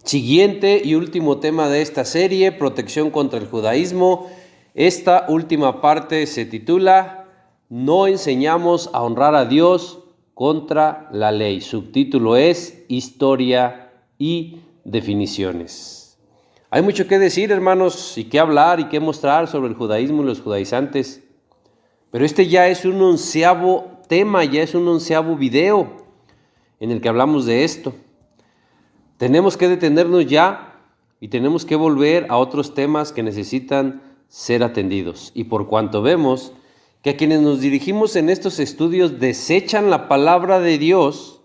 Siguiente y último tema de esta serie, protección contra el judaísmo. Esta última parte se titula No enseñamos a honrar a Dios contra la ley. Subtítulo es Historia y definiciones. Hay mucho que decir, hermanos, y que hablar y que mostrar sobre el judaísmo y los judaizantes. Pero este ya es un 11º tema, ya es un 11º video en el que hablamos de esto. Tenemos que detenernos ya y tenemos que volver a otros temas que necesitan ser atendidos. Y por cuanto vemos que a quienes nos dirigimos en estos estudios desechan la palabra de Dios,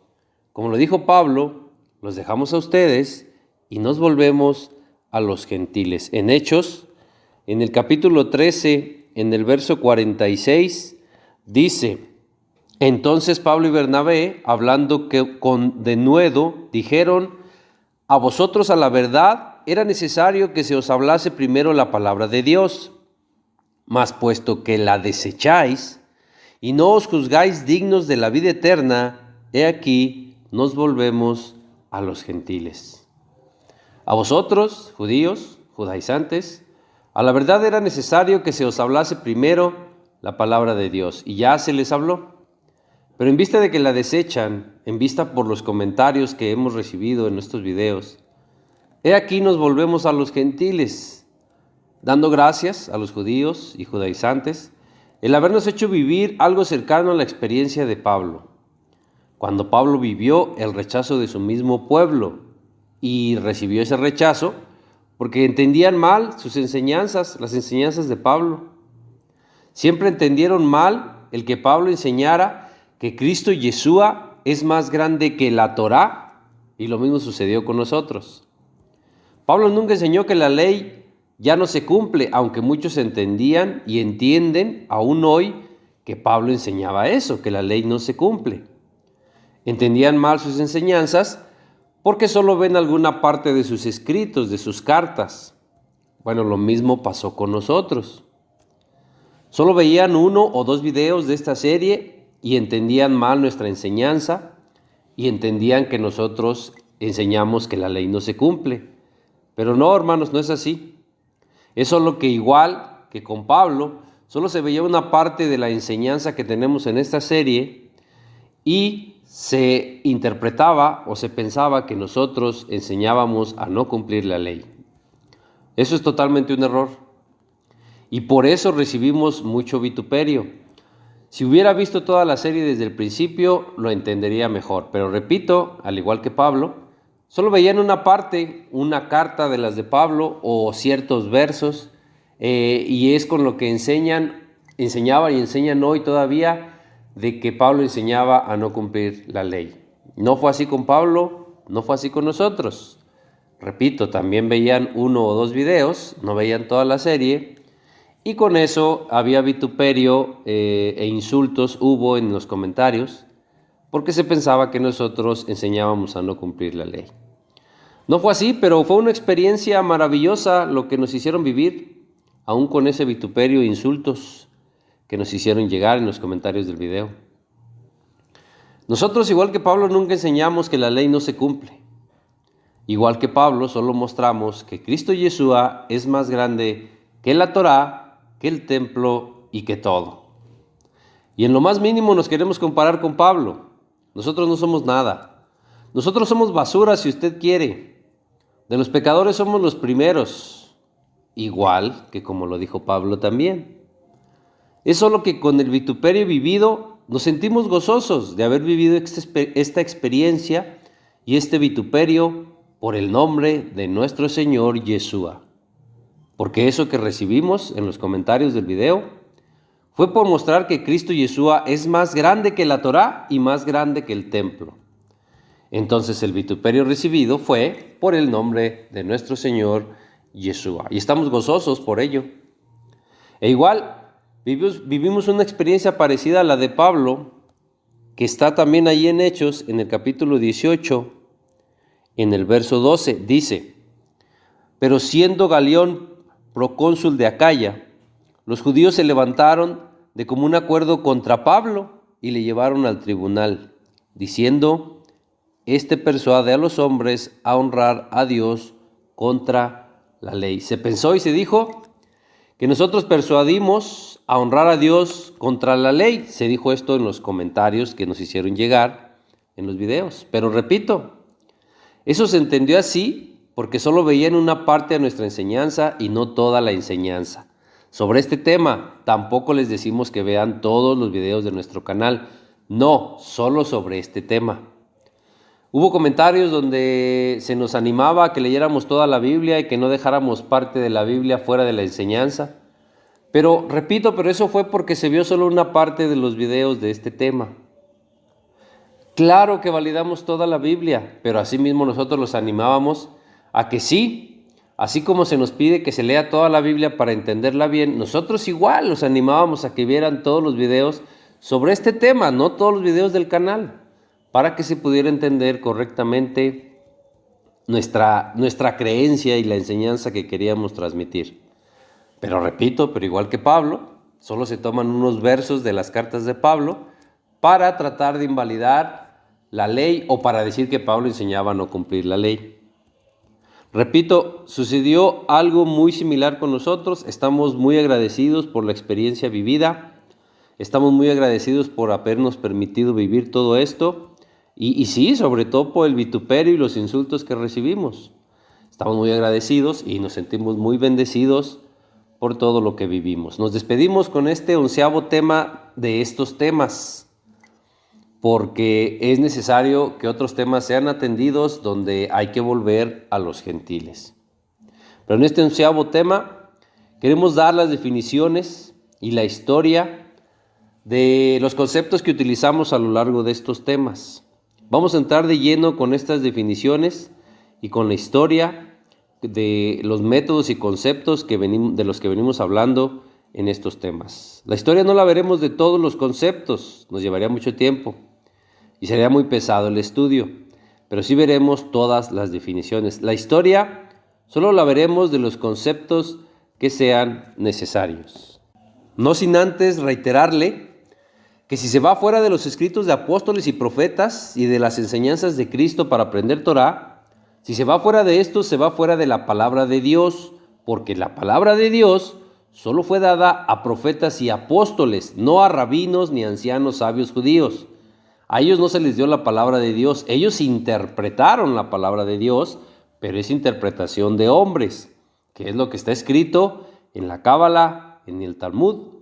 como lo dijo Pablo, los dejamos a ustedes y nos volvemos a los gentiles. En Hechos, en el capítulo 13, en el verso 46, dice: Entonces Pablo y Bernabé, hablando con denuedo, dijeron: A vosotros a la verdad era necesario que se os hablase primero la palabra de Dios, mas puesto que la desecháis y no os juzgáis dignos de la vida eterna, he aquí nos volvemos a los gentiles. A vosotros, judíos, judaizantes, a la verdad era necesario que se os hablase primero la palabra de Dios, y ya se les habló. Pero en vista de que la desechan, en vista por los comentarios que hemos recibido en estos videos, he aquí nos volvemos a los gentiles, dando gracias a los judíos y judaizantes el habernos hecho vivir algo cercano a la experiencia de Pablo, cuando Pablo vivió el rechazo de su mismo pueblo y recibió ese rechazo porque entendían mal sus enseñanzas, las enseñanzas de Pablo. Siempre entendieron mal el que Pablo enseñara que Cristo Yeshua es más grande que la Torá, y lo mismo sucedió con nosotros. Pablo nunca enseñó que la ley ya no se cumple, aunque muchos entendían y entienden aún hoy que Pablo enseñaba eso, que la ley no se cumple. Entendían mal sus enseñanzas porque solo ven alguna parte de sus escritos, de sus cartas. Bueno, lo mismo pasó con nosotros. Solo veían 1 o 2 videos de esta serie y entendían mal nuestra enseñanza y entendían que nosotros enseñamos que la ley no se cumple. Pero no, hermanos, no es así. Es solo que igual que con Pablo, solo se veía una parte de la enseñanza que tenemos en esta serie y se interpretaba o se pensaba que nosotros enseñábamos a no cumplir la ley. Eso es totalmente un error. Y por eso recibimos mucho vituperio. Si hubiera visto toda la serie desde el principio, lo entendería mejor. Pero repito, al igual que Pablo, solo veían una parte, una carta de las de Pablo o ciertos versos, y es con lo que enseñaban y enseñan hoy todavía de que Pablo enseñaba a no cumplir la ley. No fue así con Pablo, no fue así con nosotros. Repito, también veían 1 o 2 videos, no veían toda la serie, y con eso había vituperio e insultos hubo en los comentarios, porque se pensaba que nosotros enseñábamos a no cumplir la ley. No fue así, pero fue una experiencia maravillosa lo que nos hicieron vivir, aún con ese vituperio e insultos que nos hicieron llegar en los comentarios del video. Nosotros, igual que Pablo, nunca enseñamos que la ley no se cumple. Igual que Pablo, solo mostramos que Cristo Yeshua es más grande que la Torá, que el templo y que todo. Y en lo más mínimo nos queremos comparar con Pablo. Nosotros no somos nada. Nosotros somos basura, si usted quiere. De los pecadores somos los primeros, igual que como lo dijo Pablo también. Es solo que con el vituperio vivido nos sentimos gozosos de haber vivido esta experiencia y este vituperio por el nombre de nuestro Señor Yeshua. Porque eso que recibimos en los comentarios del video fue por mostrar que Cristo Yeshua es más grande que la Torá y más grande que el templo. Entonces el vituperio recibido fue por el nombre de nuestro Señor Yeshua. Y estamos gozosos por ello. E igual vivimos una experiencia parecida a la de Pablo, que está también ahí en Hechos, en el capítulo 18, en el verso 12, dice: Pero siendo Galión procónsul de Acaya, los judíos se levantaron de común acuerdo contra Pablo y le llevaron al tribunal, diciendo: Este persuade a los hombres a honrar a Dios contra la ley. Se pensó y se dijo que nosotros persuadimos a honrar a Dios contra la ley. Se dijo esto en los comentarios que nos hicieron llegar en los videos. Pero repito, eso se entendió así porque solo veían una parte de nuestra enseñanza y no toda la enseñanza. Sobre este tema, tampoco les decimos que vean todos los videos de nuestro canal. No, solo sobre este tema. Hubo comentarios donde se nos animaba a que leyéramos toda la Biblia y que no dejáramos parte de la Biblia fuera de la enseñanza. Pero, repito, eso fue porque se vio solo una parte de los videos de este tema. Claro que validamos toda la Biblia, pero asimismo nosotros los animábamos a que sí, así como se nos pide que se lea toda la Biblia para entenderla bien, nosotros igual los animábamos a que vieran todos los videos sobre este tema, no todos los videos del canal, para que se pudiera entender correctamente nuestra creencia y la enseñanza que queríamos transmitir. Pero repito, igual que Pablo, solo se toman unos versos de las cartas de Pablo para tratar de invalidar la ley o para decir que Pablo enseñaba a no cumplir la ley. Repito, sucedió algo muy similar con nosotros. Estamos muy agradecidos por la experiencia vivida. Estamos muy agradecidos por habernos permitido vivir todo esto. Y sí, sobre todo por el vituperio y los insultos que recibimos. Estamos muy agradecidos y nos sentimos muy bendecidos por todo lo que vivimos. Nos despedimos con este 11º tema de estos temas, porque es necesario que otros temas sean atendidos donde hay que volver a los gentiles. Pero en este 11º tema queremos dar las definiciones y la historia de los conceptos que utilizamos a lo largo de estos temas. Vamos a entrar de lleno con estas definiciones y con la historia de los métodos y conceptos de los que venimos hablando en estos temas. La historia no la veremos de todos los conceptos, nos llevaría mucho tiempo y sería muy pesado el estudio, pero sí veremos todas las definiciones. La historia solo la veremos de los conceptos que sean necesarios. No sin antes reiterarle que si se va fuera de los escritos de apóstoles y profetas y de las enseñanzas de Cristo para aprender Torá, si se va fuera de esto, se va fuera de la palabra de Dios, porque la palabra de Dios solo fue dada a profetas y apóstoles, no a rabinos ni ancianos sabios judíos. A ellos no se les dio la palabra de Dios, ellos interpretaron la palabra de Dios, pero es interpretación de hombres, que es lo que está escrito en la Cábala, en el Talmud.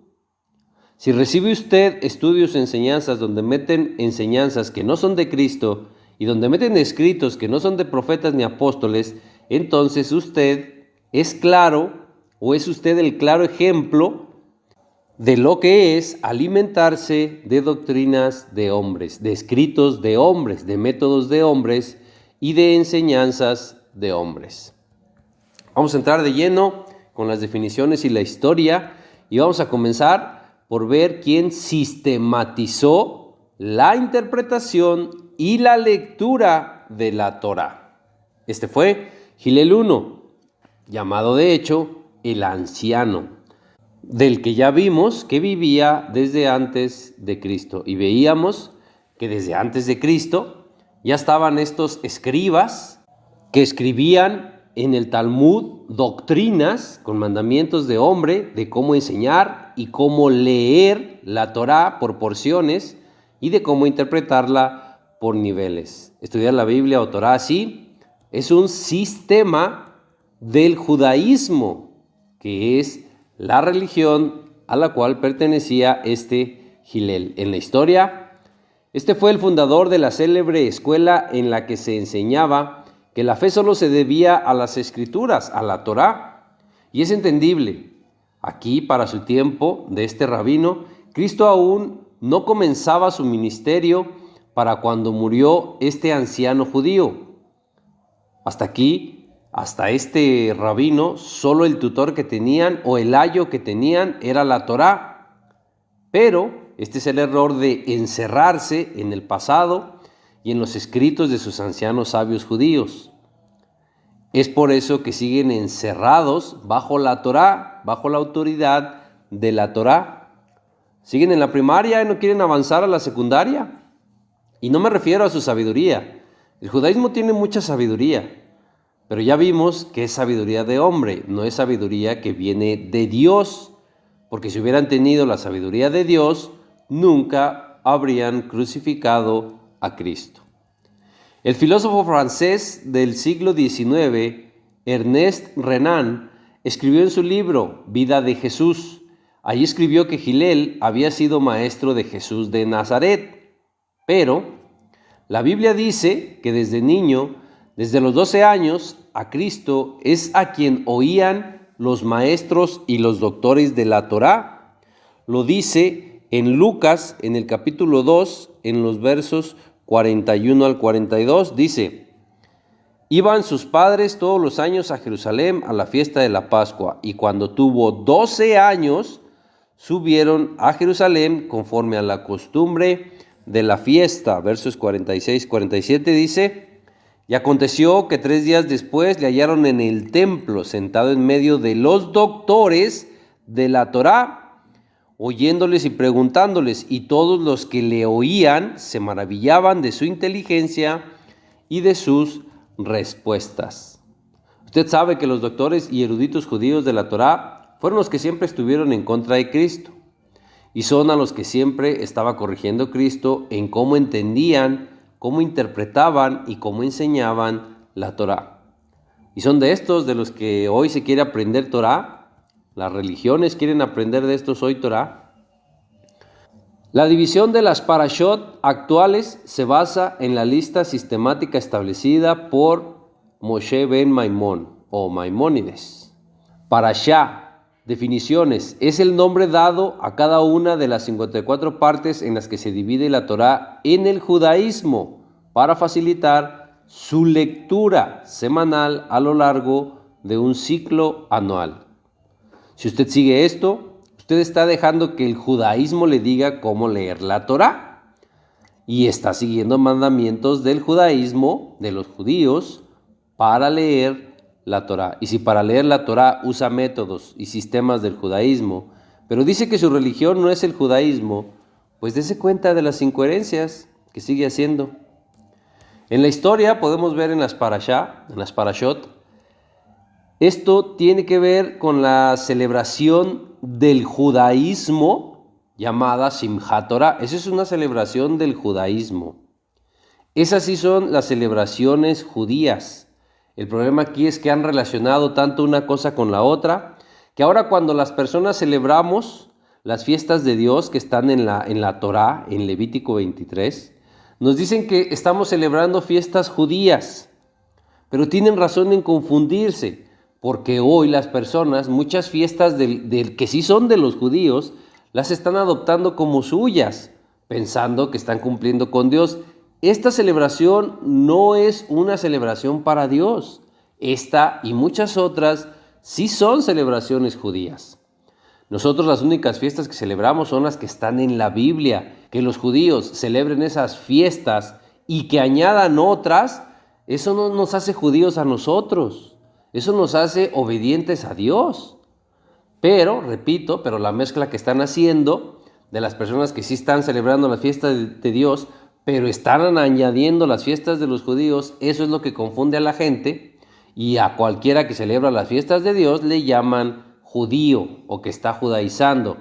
Si recibe usted estudios o enseñanzas donde meten enseñanzas que no son de Cristo y donde meten escritos que no son de profetas ni apóstoles, entonces usted es claro o es usted el claro ejemplo de lo que es alimentarse de doctrinas de hombres, de escritos de hombres, de métodos de hombres y de enseñanzas de hombres. Vamos a entrar de lleno con las definiciones y la historia y vamos a comenzar por ver quién sistematizó la interpretación y la lectura de la Torá. Este fue Hillel I, llamado de hecho el anciano, del que ya vimos que vivía desde antes de Cristo. Y veíamos que desde antes de Cristo ya estaban estos escribas que escribían en el Talmud doctrinas con mandamientos de hombre de cómo enseñar y cómo leer la Torá por porciones y de cómo interpretarla por niveles. Estudiar la Biblia o Torá así es un sistema del judaísmo, que es la religión a la cual pertenecía este Hillel. En la historia, este fue el fundador de la célebre escuela en la que se enseñaba que la fe solo se debía a las escrituras, a la Torá, y es entendible. Aquí, para su tiempo de este rabino, Cristo aún no comenzaba su ministerio para cuando murió este anciano judío. Hasta aquí, hasta este rabino, solo el tutor que tenían o el ayo que tenían era la Torá. Pero este es el error de encerrarse en el pasado y en los escritos de sus ancianos sabios judíos. Es por eso que siguen encerrados bajo la Torá, bajo la autoridad de la Torá. Siguen en la primaria y no quieren avanzar a la secundaria. Y no me refiero a su sabiduría, El judaísmo tiene mucha sabiduría, pero ya vimos que es sabiduría de hombre, no es sabiduría que viene de Dios, porque si hubieran tenido la sabiduría de Dios, nunca habrían crucificado a Cristo. El filósofo francés del siglo XIX, Ernest Renan, escribió en su libro Vida de Jesús. Allí escribió que Hillel había sido maestro de Jesús de Nazaret, pero la Biblia dice que desde niño, desde los 12 años, a Cristo es a quien oían los maestros y los doctores de la Torá. Lo dice en Lucas, en el capítulo 2, en los versos 41 al 42, dice: iban sus padres todos los años a Jerusalén a la fiesta de la Pascua, y cuando tuvo 12 años, subieron a Jerusalén conforme a la costumbre de la fiesta. Versos 46-47 dice: y aconteció que 3 días después le hallaron en el templo, sentado en medio de los doctores de la Torá, oyéndoles y preguntándoles, y todos los que le oían se maravillaban de su inteligencia y de sus respuestas. Usted sabe que los doctores y eruditos judíos de la Torá fueron los que siempre estuvieron en contra de Cristo, y son a los que siempre estaba corrigiendo Cristo en cómo entendían, cómo interpretaban y cómo enseñaban la Torá. Y son de estos de los que hoy se quiere aprender Torá. Las religiones quieren aprender de estos hoy Torá. La división de las parashot actuales se basa en la lista sistemática establecida por Moshe ben Maimón o Maimónides. Parashá, definiciones, es el nombre dado a cada una de las 54 partes en las que se divide la Torá en el judaísmo para facilitar su lectura semanal a lo largo de un ciclo anual. Si usted sigue esto, usted está dejando que el judaísmo le diga cómo leer la Torá y está siguiendo mandamientos del judaísmo, de los judíos, para leer la Torá. Y si para leer la Torá usa métodos y sistemas del judaísmo, pero dice que su religión no es el judaísmo, pues dése cuenta de las incoherencias que sigue haciendo. En la historia podemos ver en las parashot, esto tiene que ver con la celebración del judaísmo llamada Simchat Torah. Esa es una celebración del judaísmo. Esas sí son las celebraciones judías. El problema aquí es que han relacionado tanto una cosa con la otra, que ahora cuando las personas celebramos las fiestas de Dios que están en la Torá, en Levítico 23, nos dicen que estamos celebrando fiestas judías, pero tienen razón en confundirse. Porque hoy las personas, muchas fiestas del que sí son de los judíos, las están adoptando como suyas, pensando que están cumpliendo con Dios. Esta celebración no es una celebración para Dios. Esta y muchas otras sí son celebraciones judías. Nosotros las únicas fiestas que celebramos son las que están en la Biblia. Que los judíos celebren esas fiestas y que añadan otras, eso no nos hace judíos a nosotros. Eso nos hace obedientes a Dios. Pero, repito, la mezcla que están haciendo de las personas que sí están celebrando la fiesta de Dios, pero están añadiendo las fiestas de los judíos, eso es lo que confunde a la gente, y a cualquiera que celebra las fiestas de Dios le llaman judío o que está judaizando.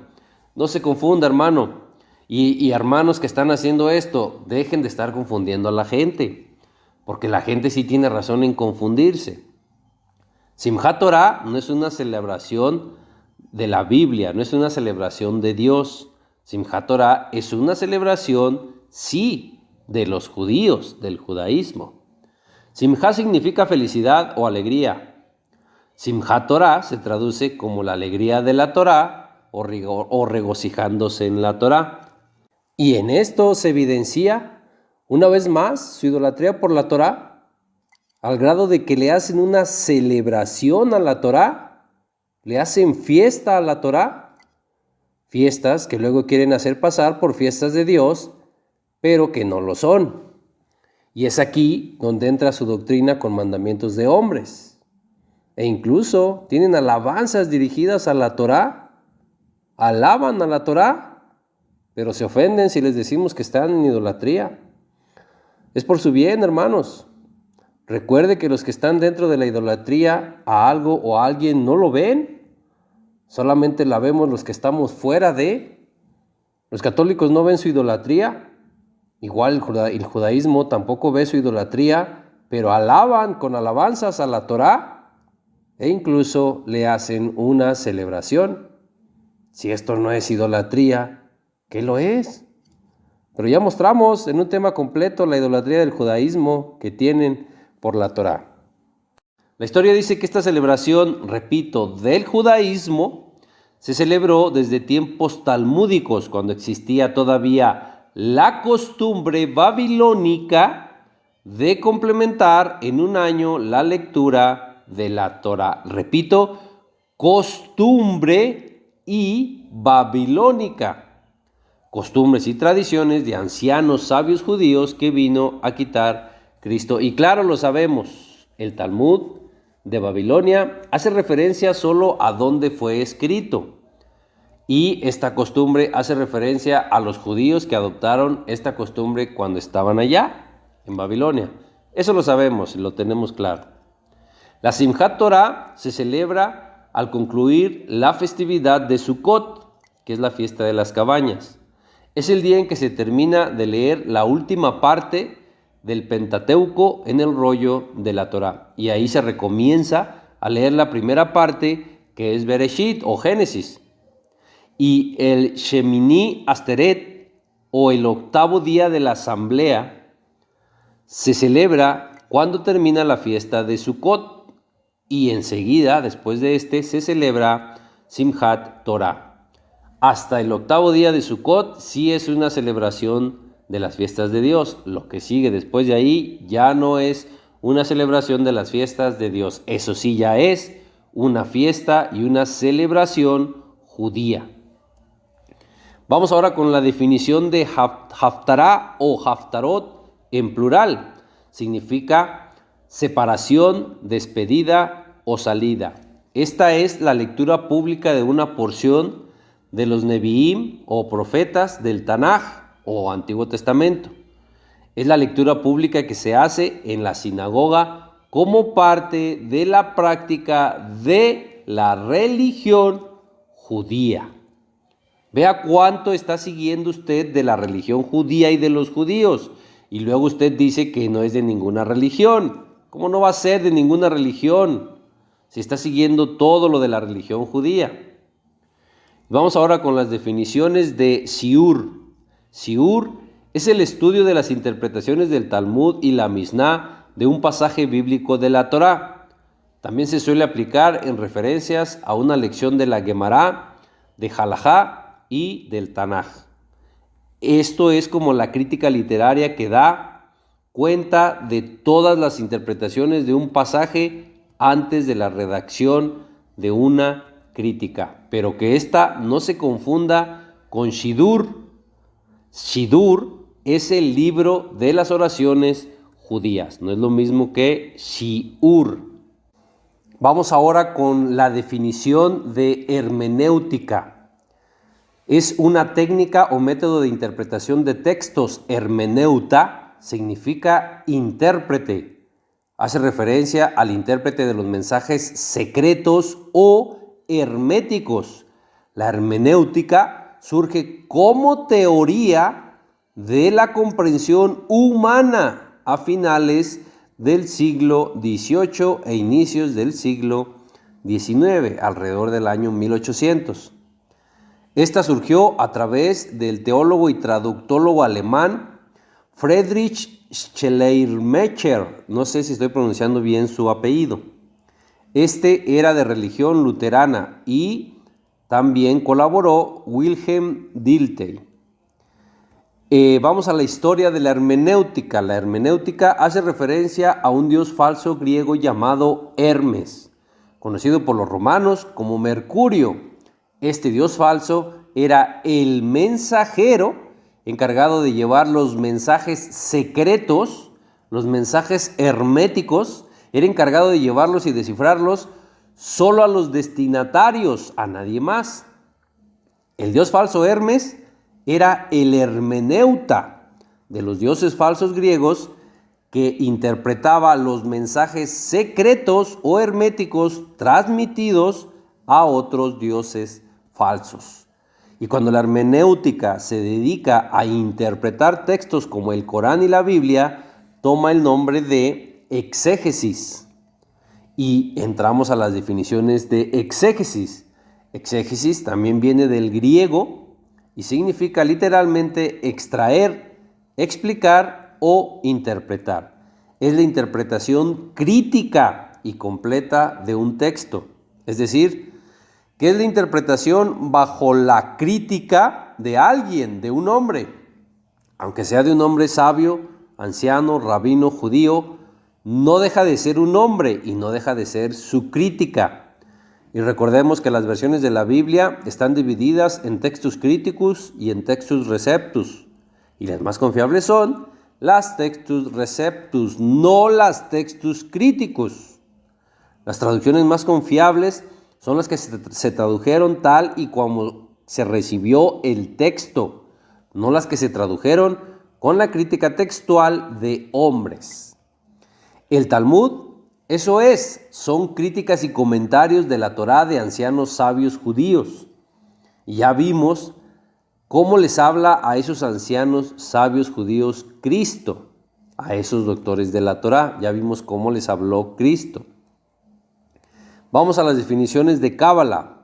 No se confunda, hermano. Y hermanos que están haciendo esto, dejen de estar confundiendo a la gente, porque la gente sí tiene razón en confundirse. Simchat Torah no es una celebración de la Biblia, no es una celebración de Dios. Simchat Torah es una celebración, sí, de los judíos, del judaísmo. Simchat significa felicidad o alegría. Simchat Torah se traduce como la alegría de la Torah o regocijándose en la Torah. Y en esto se evidencia, una vez más, su idolatría por la Torah, al grado de que le hacen una celebración a la Torá, le hacen fiesta a la Torá, fiestas que luego quieren hacer pasar por fiestas de Dios, pero que no lo son. Y es aquí donde entra su doctrina con mandamientos de hombres. E incluso tienen alabanzas dirigidas a la Torá, alaban a la Torá, pero se ofenden si les decimos que están en idolatría. Es por su bien, hermanos. Recuerde que los que están dentro de la idolatría a algo o a alguien no lo ven, solamente la vemos los que estamos fuera de. Los católicos no ven su idolatría, igual el judaísmo tampoco ve su idolatría, pero alaban con alabanzas a la Torá e incluso le hacen una celebración. Si esto no es idolatría, ¿qué lo es? Pero ya mostramos en un tema completo la idolatría del judaísmo que tienen por la Torá. La historia dice que esta celebración, repito, del judaísmo se celebró desde tiempos talmúdicos, cuando existía todavía la costumbre babilónica de complementar en un año la lectura de la Torá. Repito, costumbre y babilónica. Costumbres y tradiciones de ancianos sabios judíos que vino a quitar Cristo. Y claro, lo sabemos, el Talmud de Babilonia hace referencia solo a dónde fue escrito. Y esta costumbre hace referencia a los judíos que adoptaron esta costumbre cuando estaban allá, en Babilonia. Eso lo sabemos, lo tenemos claro. La Simchat Torah se celebra al concluir la festividad de Sukkot, que es la fiesta de las cabañas. Es el día en que se termina de leer la última parte del Pentateuco en el rollo de la Torá. Y ahí se recomienza a leer la primera parte, que es Bereshit o Génesis. Y el Shemini Asteret, o el octavo día de la asamblea, se celebra cuando termina la fiesta de Sukkot. Y enseguida, después de se celebra Simchat Torah. Hasta el octavo día de Sukkot sí es una celebración de las fiestas de Dios. Lo que sigue después de ahí ya no es una celebración de las fiestas de Dios. Eso sí ya es una fiesta y una celebración judía. Vamos ahora con la definición de Haftará o Haftarot en plural. Significa separación, despedida o salida. Esta es la lectura pública de una porción de los Nevi'im o profetas del Tanaj o Antiguo Testamento. Es la lectura pública que se hace en la sinagoga como parte de la práctica de la religión judía. Vea cuánto está siguiendo usted de la religión judía y de los judíos. Y luego usted dice que no es de ninguna religión. ¿Cómo no va a ser de ninguna religión si está siguiendo todo lo de la religión judía? Vamos ahora con las definiciones de Siur. Siur es el estudio de las interpretaciones del Talmud y la Misná de un pasaje bíblico de la Torá. También se suele aplicar en referencias a una lección de la Gemara, de Halajá y del Tanaj. Esto es como la crítica literaria que da cuenta de todas las interpretaciones de un pasaje antes de la redacción de una crítica, pero que ésta no se confunda con Shidur. Shidur es el libro de las oraciones judías, no es lo mismo que Shiur. Vamos ahora con la definición de hermenéutica. Es una técnica o método de interpretación de textos. Hermeneuta significa intérprete. Hace referencia al intérprete de los mensajes secretos o herméticos. La hermenéutica surge como teoría de la comprensión humana a finales del siglo XVIII e inicios del siglo XIX, alrededor del año 1800. Esta surgió a través del teólogo y traductólogo alemán Friedrich Schleiermacher, no sé si estoy pronunciando bien su apellido. Este era de religión luterana y también colaboró Wilhelm Dilthey. Vamos a la historia de la hermenéutica. La hermenéutica hace referencia a un dios falso griego llamado Hermes, conocido por los romanos como Mercurio. Este dios falso era el mensajero encargado de llevar los mensajes secretos, los mensajes herméticos. Era encargado de llevarlos y descifrarlos solo a los destinatarios, a nadie más. El dios falso Hermes era el hermeneuta de los dioses falsos griegos que interpretaba los mensajes secretos o herméticos transmitidos a otros dioses falsos. Y cuando la hermenéutica se dedica a interpretar textos como el Corán y la Biblia, toma el nombre de exégesis. Y entramos a las definiciones de exégesis. Exégesis también viene del griego y significa literalmente extraer, explicar o interpretar. Es la interpretación crítica y completa de un texto. Es decir, que es la interpretación bajo la crítica de alguien, de un hombre, aunque sea de un hombre sabio, anciano, rabino, judío, no deja de ser un hombre y no deja de ser su crítica. Y recordemos que las versiones de la Biblia están divididas en textus críticus y en textus receptus. Y las más confiables son las textus receptus, no las textus críticus. Las traducciones más confiables son las que se tradujeron tal y como se recibió el texto, no las que se tradujeron con la crítica textual de hombres. El Talmud, eso es, son críticas y comentarios de la Torá de ancianos sabios judíos. Y ya vimos cómo les habla a esos ancianos sabios judíos Cristo, a esos doctores de la Torá. Ya vimos cómo les habló Cristo. Vamos a las definiciones de Cábala.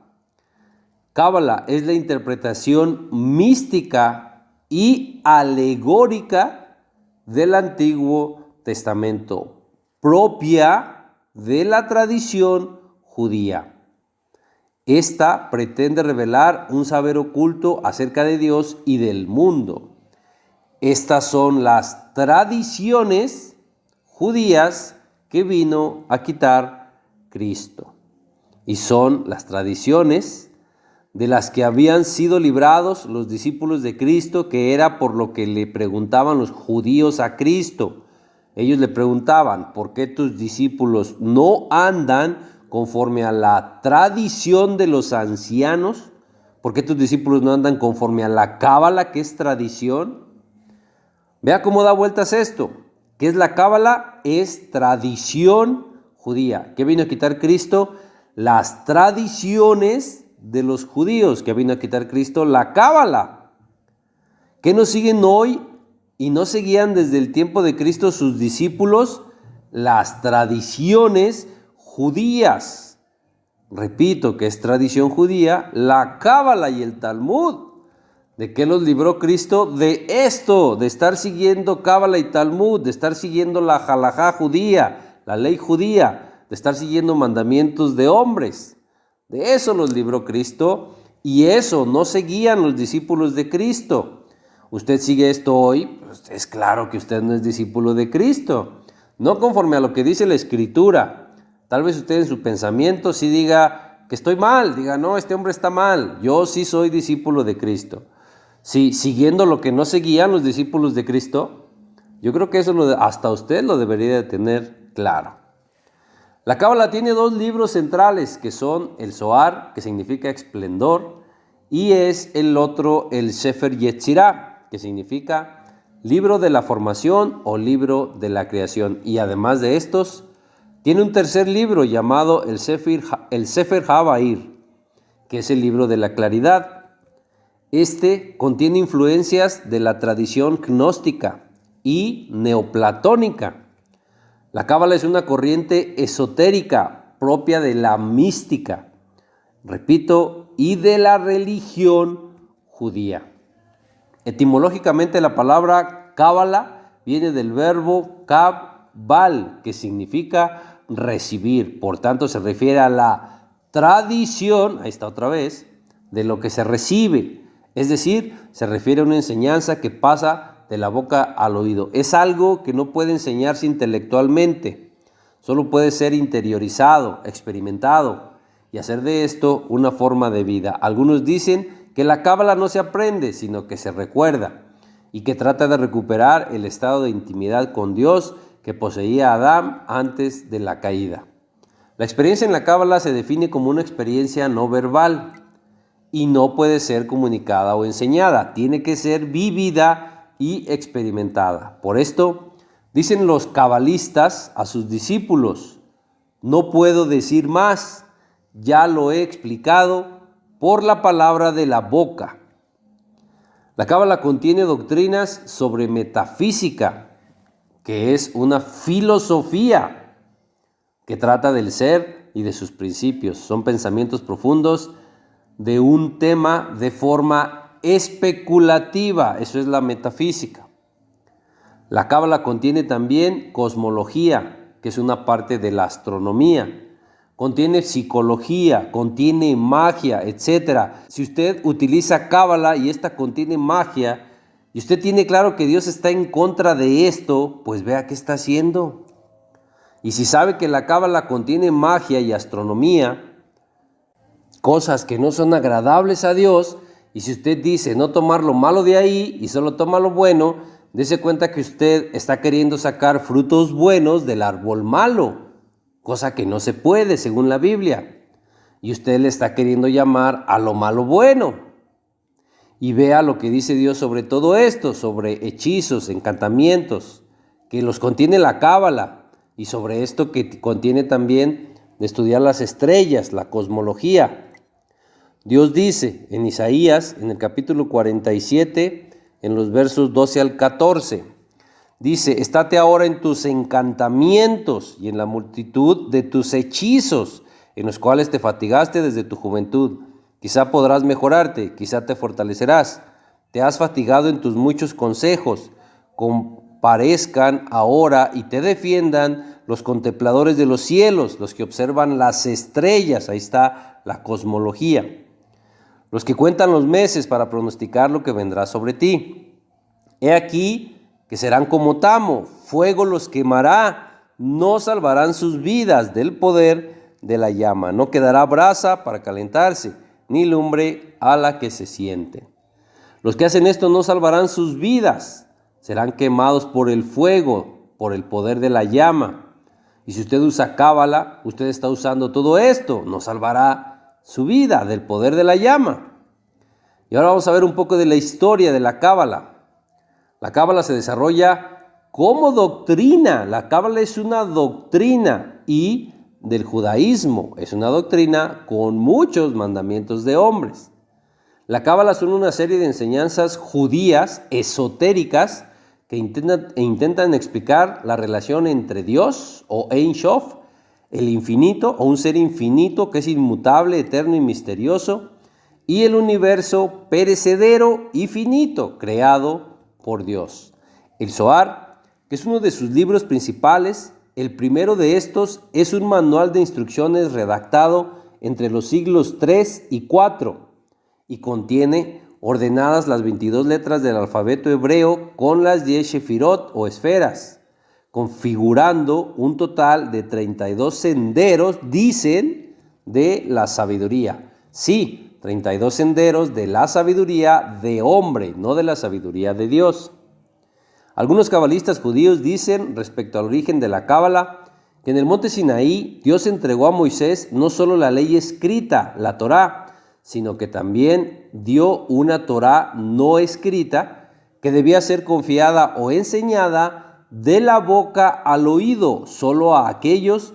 Cábala es la interpretación mística y alegórica del Antiguo Testamento, propia de la tradición judía. Esta pretende revelar un saber oculto acerca de Dios y del mundo. Estas son las tradiciones judías que vino a quitar Cristo. Y son las tradiciones de las que habían sido librados los discípulos de Cristo, que era por lo que le preguntaban los judíos a Cristo. Ellos le preguntaban, ¿por qué tus discípulos no andan conforme a la tradición de los ancianos? ¿Por qué tus discípulos no andan conforme a la cábala, que es tradición? Vea cómo da vueltas esto. ¿Qué es la cábala? Es tradición judía. ¿Qué vino a quitar Cristo? Las tradiciones de los judíos. ¿Que vino a quitar Cristo? La cábala. ¿Qué nos siguen hoy y no seguían desde el tiempo de Cristo sus discípulos? Las tradiciones judías. Repito que es tradición judía, la cábala y el Talmud. ¿De qué los libró Cristo? De esto, de estar siguiendo cábala y Talmud, de estar siguiendo la halajá judía, la ley judía, de estar siguiendo mandamientos de hombres. De eso los libró Cristo, y eso no seguían los discípulos de Cristo. Usted sigue esto hoy, pues es claro que usted no es discípulo de Cristo. No conforme a lo que dice la Escritura. Tal vez usted en su pensamiento sí diga que estoy mal, diga, no, este hombre está mal, yo sí soy discípulo de Cristo. Sí, siguiendo lo que no seguían los discípulos de Cristo, yo creo que eso hasta usted lo debería de tener claro. La cábala tiene dos libros centrales, que son el Zohar, que significa esplendor, y es el otro, el Sefer Yetzirah, que significa libro de la formación o libro de la creación. Y además de estos, tiene un tercer libro llamado el Sefer HaBair, que es el libro de la claridad. Este contiene influencias de la tradición gnóstica y neoplatónica. La cábala es una corriente esotérica propia de la mística, repito, y de la religión judía. Etimológicamente la palabra cábala viene del verbo kabbal, que significa recibir. Por tanto, se refiere a la tradición, ahí está otra vez, de lo que se recibe. Es decir, se refiere a una enseñanza que pasa de la boca al oído. Es algo que no puede enseñarse intelectualmente, solo puede ser interiorizado, experimentado y hacer de esto una forma de vida. Algunos dicen que la cábala no se aprende, sino que se recuerda y que trata de recuperar el estado de intimidad con Dios que poseía Adán antes de la caída. La experiencia en la cábala se define como una experiencia no verbal y no puede ser comunicada o enseñada, tiene que ser vivida y experimentada. Por esto, Dicen los cabalistas a sus discípulos: no puedo decir más, ya lo he explicado por la palabra de la boca. La cábala contiene doctrinas sobre metafísica, que es una filosofía que trata del ser y de sus principios. Son pensamientos profundos de un tema de forma especulativa. Eso es la metafísica. La cábala contiene también cosmología, que es una parte de la astronomía. Contiene psicología, contiene magia, etc. Si usted utiliza cábala y esta contiene magia, y usted tiene claro que Dios está en contra de esto, pues vea qué está haciendo. Y si sabe que la cábala contiene magia y astronomía, cosas que no son agradables a Dios, y si usted dice no tomar lo malo de ahí y solo toma lo bueno, dése cuenta que usted está queriendo sacar frutos buenos del árbol malo, cosa que no se puede según la Biblia. Y usted le está queriendo llamar a lo malo bueno. Y vea lo que dice Dios sobre todo esto, sobre hechizos, encantamientos, que los contiene la cábala, y sobre esto que contiene también de estudiar las estrellas, la cosmología. Dios dice en Isaías, en el capítulo 47, en los versos 12 al 14, dice: estate ahora en tus encantamientos y en la multitud de tus hechizos, en los cuales te fatigaste desde tu juventud. Quizá podrás mejorarte, quizá te fortalecerás. Te has fatigado en tus muchos consejos. Comparezcan ahora y te defiendan los contempladores de los cielos, los que observan las estrellas. Ahí está la cosmología. Los que cuentan los meses para pronosticar lo que vendrá sobre ti. He aquí que serán como tamo, fuego los quemará, no salvarán sus vidas del poder de la llama. No quedará brasa para calentarse, ni lumbre a la que se siente. Los que hacen esto no salvarán sus vidas, serán quemados por el fuego, por el poder de la llama. Y si usted usa cábala, usted está usando todo esto, no salvará su vida del poder de la llama. Y ahora vamos a ver un poco de la historia de la cábala. La cábala se desarrolla como doctrina. La cábala es una doctrina y del judaísmo. Es una doctrina con muchos mandamientos de hombres. La cábala son una serie de enseñanzas judías esotéricas que intentan explicar la relación entre Dios o Ein Sof, el infinito o un ser infinito que es inmutable, eterno y misterioso, y el universo perecedero y finito creado por Dios. El Zohar, que es uno de sus libros principales, el primero de estos es un manual de instrucciones redactado entre los siglos III y IV y contiene ordenadas las 22 letras del alfabeto hebreo con las 10 shefirot o esferas, configurando un total de 32 senderos, dicen, de la sabiduría. Sí, 32 senderos de la sabiduría de hombre, no de la sabiduría de Dios. Algunos cabalistas judíos dicen respecto al origen de la cábala que en el monte Sinaí Dios entregó a Moisés no solo la ley escrita, la Torá, sino que también dio una Torá no escrita que debía ser confiada o enseñada de la boca al oído, solo a aquellos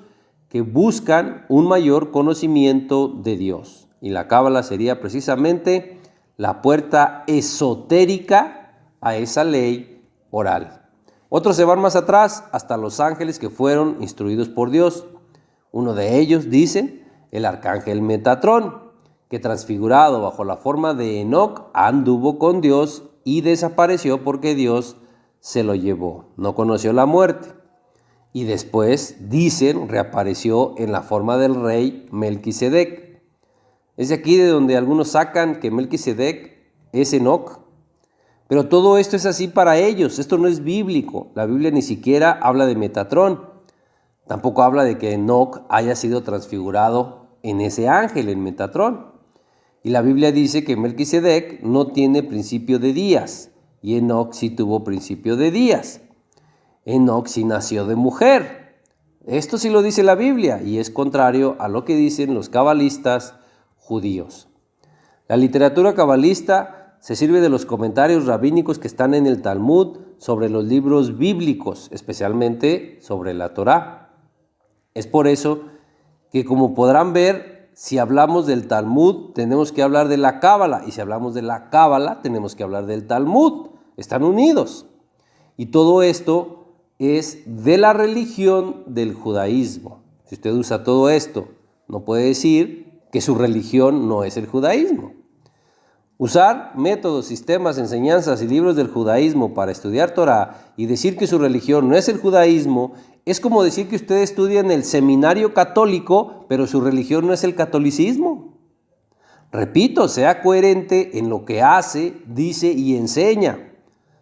que buscan un mayor conocimiento de Dios. Y la cábala sería precisamente la puerta esotérica a esa ley oral. Otros se van más atrás, hasta los ángeles que fueron instruidos por Dios. Uno de ellos, dicen, el arcángel Metatrón, que transfigurado bajo la forma de Enoc anduvo con Dios y desapareció porque Dios se lo llevó. No conoció la muerte. Y después, dicen, reapareció en la forma del rey Melquisedec. Es de aquí de donde algunos sacan que Melquisedec es Enoc. Pero todo esto es así para ellos. Esto no es bíblico. La Biblia ni siquiera habla de Metatrón. Tampoco habla de que Enoc haya sido transfigurado en ese ángel, en Metatrón. Y la Biblia dice que Melquisedec no tiene principio de días. Y Enoc sí tuvo principio de días. Enoc sí nació de mujer. Esto sí lo dice la Biblia y es contrario a lo que dicen los cabalistas judíos. La literatura cabalista se sirve de los comentarios rabínicos que están en el Talmud sobre los libros bíblicos, especialmente sobre la Torá. Es por eso que, como podrán ver, si hablamos del Talmud, tenemos que hablar de la Cábala, y si hablamos de la Cábala, tenemos que hablar del Talmud. Están unidos. Y todo esto es de la religión del judaísmo. Si usted usa todo esto, no puede decir que su religión no es el judaísmo. Usar métodos, sistemas, enseñanzas y libros del judaísmo para estudiar Torá y decir que su religión no es el judaísmo es como decir que usted estudia en el seminario católico, pero su religión no es el catolicismo. Repito, sea coherente en lo que hace, dice y enseña.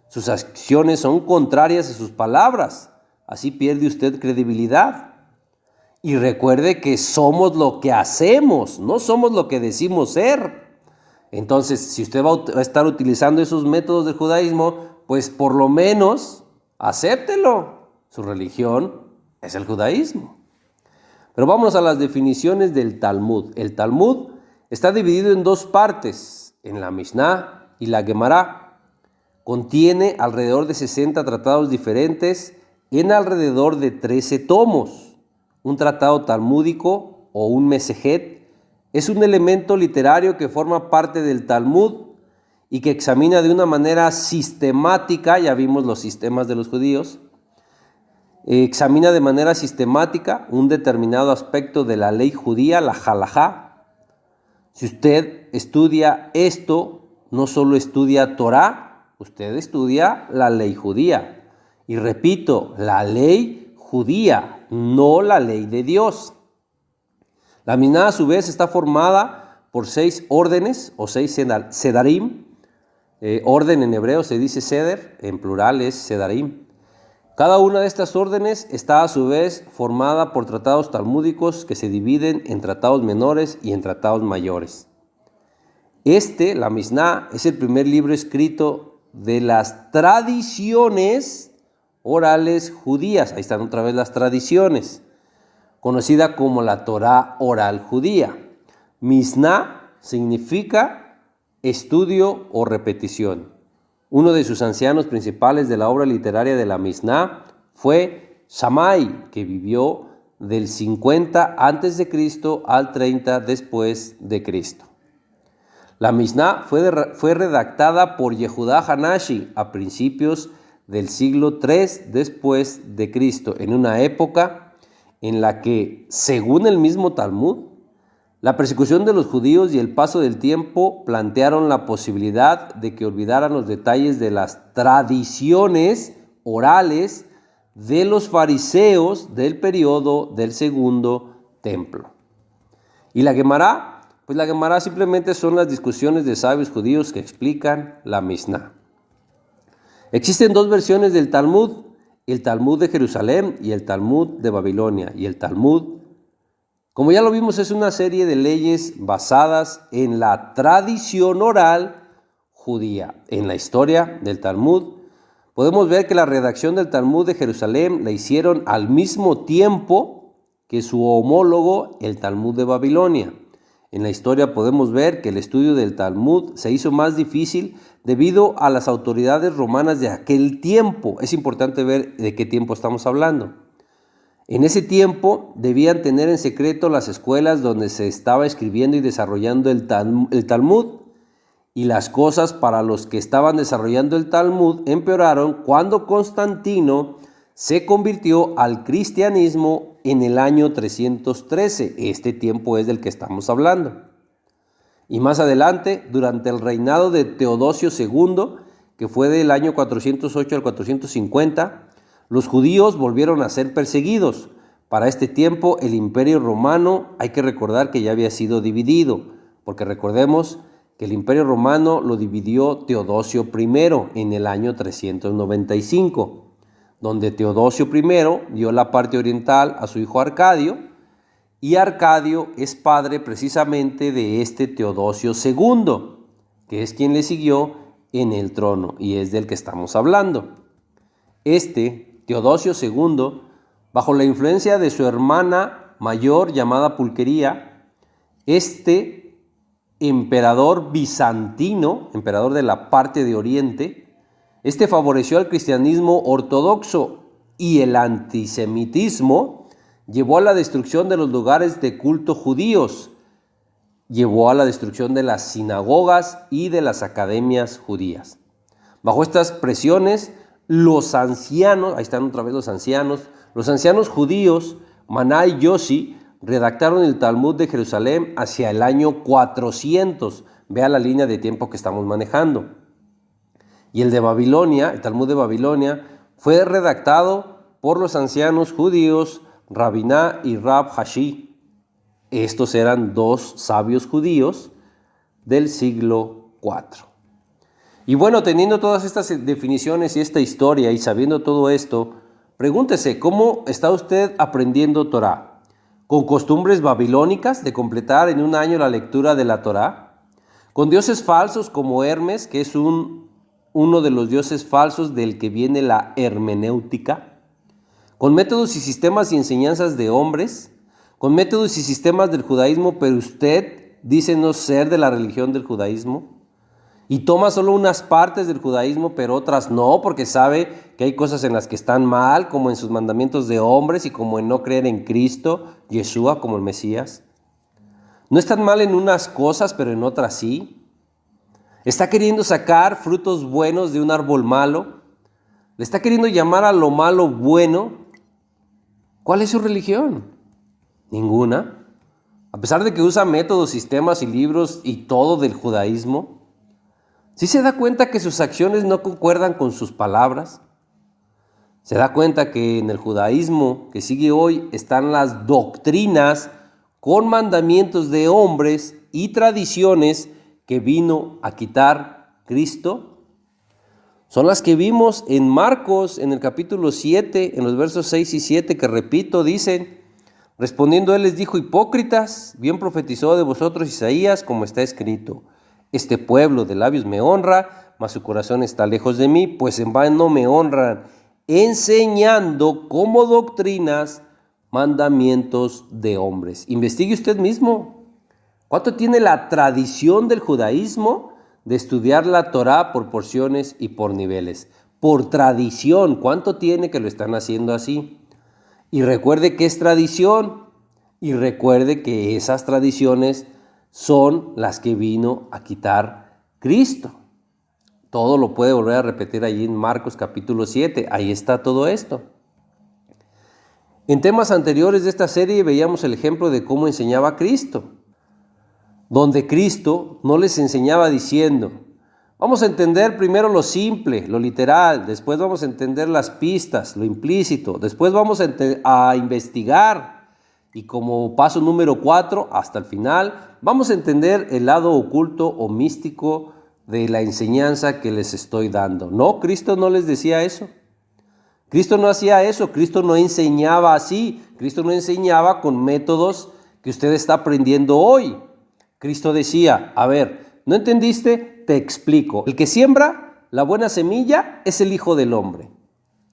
Sus acciones son contrarias a sus palabras, así pierde usted credibilidad. Y recuerde que somos lo que hacemos, no somos lo que decimos ser. Entonces, si usted va a estar utilizando esos métodos del judaísmo, pues por lo menos acéptelo. Su religión es el judaísmo. Pero vamos a las definiciones del Talmud. El Talmud está dividido en dos partes, en la Mishnah y la Gemara. Contiene alrededor de 60 tratados diferentes en alrededor de 13 tomos. Un tratado talmúdico o un mesejet es un elemento literario que forma parte del Talmud y que examina de una manera sistemática, ya vimos los sistemas de los judíos, examina de manera sistemática un determinado aspecto de la ley judía, la halajá. Si usted estudia esto, no solo estudia Torá, usted estudia la ley judía. Y repito, la ley judía, no la ley de Dios. La Mishnah a su vez está formada por 6 órdenes o 6 sedarim. Orden en hebreo se dice seder, en plural es sedarim. Cada una de estas órdenes está a su vez formada por tratados talmúdicos que se dividen en tratados menores y en tratados mayores. La Mishnah, es el primer libro escrito de las tradiciones orales judías. Ahí están otra vez las tradiciones, conocida como la Torá oral judía. Mishnah significa estudio o repetición. Uno de sus ancianos principales de la obra literaria de la Mishnah fue Shammai, que vivió del 50 a.C. al 30 después de Cristo. La Mishnah fue redactada por Yehudá Hanashi a principios del siglo III después de Cristo, en una época en la que, según el mismo Talmud, la persecución de los judíos y el paso del tiempo plantearon la posibilidad de que olvidaran los detalles de las tradiciones orales de los fariseos del periodo del Segundo Templo. ¿Y la Gemara? Pues la Gemara simplemente son las discusiones de sabios judíos que explican la Mishnah. Existen dos versiones del Talmud, el Talmud de Jerusalén y el Talmud de Babilonia. Y el Talmud, como ya lo vimos, es una serie de leyes basadas en la tradición oral judía. En la historia del Talmud podemos ver que la redacción del Talmud de Jerusalén la hicieron al mismo tiempo que su homólogo, el Talmud de Babilonia. En la historia podemos ver que el estudio del Talmud se hizo más difícil debido a las autoridades romanas de aquel tiempo. Es importante ver de qué tiempo estamos hablando. En ese tiempo debían tener en secreto las escuelas donde se estaba escribiendo y desarrollando el Talmud, y las cosas para los que estaban desarrollando el Talmud empeoraron cuando Constantino se convirtió al cristianismo en el año 313. Este tiempo es del que estamos hablando. Y más adelante, durante el reinado de Teodosio II, que fue del año 408 al 450, los judíos volvieron a ser perseguidos. Para este tiempo, el Imperio Romano, hay que recordar que ya había sido dividido, porque recordemos que el Imperio Romano lo dividió Teodosio I en el año 395, donde Teodosio I dio la parte oriental a su hijo Arcadio, y Arcadio es padre precisamente de este Teodosio II, que es quien le siguió en el trono, y es del que estamos hablando. Teodosio II, bajo la influencia de su hermana mayor llamada Pulquería, emperador bizantino, emperador de la parte de Oriente, este favoreció al cristianismo ortodoxo y el antisemitismo llevó a la destrucción de los lugares de culto judíos, llevó a la destrucción de las sinagogas y de las academias judías. Bajo estas presiones, los ancianos, ahí están otra vez los ancianos judíos, Maná y Yossi, redactaron el Talmud de Jerusalén hacia el año 400. Vea la línea de tiempo que estamos manejando. Y el de Babilonia, el Talmud de Babilonia, fue redactado por los ancianos judíos Rabiná y Rab Hashi. Estos eran dos sabios judíos del siglo IV. Y bueno, teniendo todas estas definiciones y esta historia y sabiendo todo esto, pregúntese, ¿cómo está usted aprendiendo Torah? ¿Con costumbres babilónicas de completar en un año la lectura de la Torah? ¿Con dioses falsos como Hermes, que es uno de los dioses falsos del que viene la hermenéutica? ¿Con métodos y sistemas y enseñanzas de hombres? ¿Con métodos y sistemas del judaísmo, pero usted dice no ser de la religión del judaísmo? Y toma solo unas partes del judaísmo, pero otras no, porque sabe que hay cosas en las que están mal, como en sus mandamientos de hombres y como en no creer en Cristo, Yeshua como el Mesías. No están mal en unas cosas, pero en otras sí. Está queriendo sacar frutos buenos de un árbol malo. Le está queriendo llamar a lo malo bueno. ¿Cuál es su religión? Ninguna. A pesar de que usa métodos, sistemas y libros y todo del judaísmo, ¿sí se da cuenta que sus acciones no concuerdan con sus palabras? ¿Se da cuenta que en el judaísmo que sigue hoy están las doctrinas con mandamientos de hombres y tradiciones que vino a quitar Cristo? Son las que vimos en Marcos, en el capítulo 7, en los versos 6 y 7, que repito, dicen: respondiendo él les dijo: hipócritas, bien profetizó de vosotros Isaías, como está escrito: este pueblo de labios me honra, mas su corazón está lejos de mí, pues en vano me honran, enseñando como doctrinas mandamientos de hombres. Investigue usted mismo. ¿Cuánto tiene la tradición del judaísmo de estudiar la Torá por porciones y por niveles? Por tradición, ¿cuánto tiene que lo están haciendo así? Y recuerde que es tradición, y recuerde que esas tradiciones son las que vino a quitar Cristo. Todo lo puede volver a repetir allí en Marcos capítulo 7, ahí está todo esto. En temas anteriores de esta serie veíamos el ejemplo de cómo enseñaba Cristo, donde Cristo no les enseñaba diciendo: vamos a entender primero lo simple, lo literal, después vamos a entender las pistas, lo implícito, después vamos a investigar. Y como paso número 4, hasta el final, vamos a entender el lado oculto o místico de la enseñanza que les estoy dando. No, Cristo no les decía eso. Cristo no hacía eso. Cristo no enseñaba así. Cristo no enseñaba con métodos que usted está aprendiendo hoy. Cristo decía: a ver, ¿no entendiste? Te explico. El que siembra la buena semilla es el Hijo del Hombre.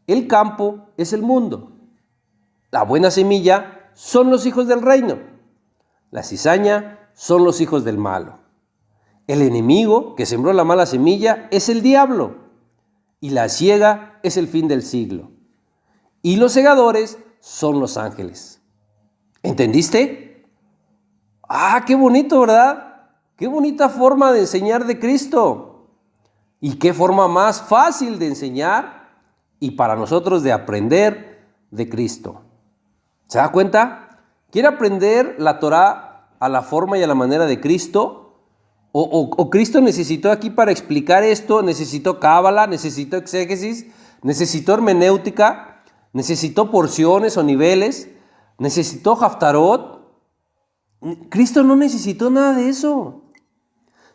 El campo es el mundo. La buena semilla son los hijos del reino. La cizaña son los hijos del malo. El enemigo que sembró la mala semilla es el diablo. Y la siega es el fin del siglo. Y los segadores son los ángeles. ¿Entendiste? ¡Ah, qué bonito!, ¿verdad? ¡Qué bonita forma de enseñar de Cristo! Y qué forma más fácil de enseñar y para nosotros de aprender de Cristo. ¿Se da cuenta? ¿Quiere aprender la Torá a la forma y a la manera de Cristo? ¿O Cristo necesitó aquí para explicar esto? ¿Necesitó cábala? ¿Necesitó exégesis? ¿Necesitó hermenéutica? ¿Necesitó porciones o niveles? ¿Necesitó haftarot? Cristo no necesitó nada de eso.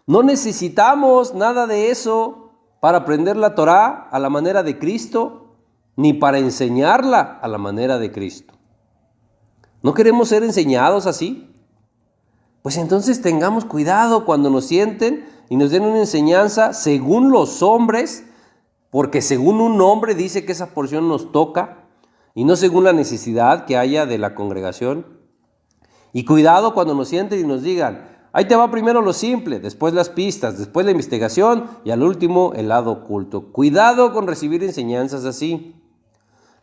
No necesitamos nada de eso para aprender la Torá a la manera de Cristo, ni para enseñarla a la manera de Cristo. ¿No queremos ser enseñados así? Pues entonces tengamos cuidado cuando nos sienten y nos den una enseñanza según los hombres, porque según un hombre dice que esa porción nos toca y no según la necesidad que haya de la congregación. Y cuidado cuando nos sienten y nos digan: Ahí te va primero lo simple, después las pistas, después la investigación y al último el lado oculto. Cuidado con recibir enseñanzas así.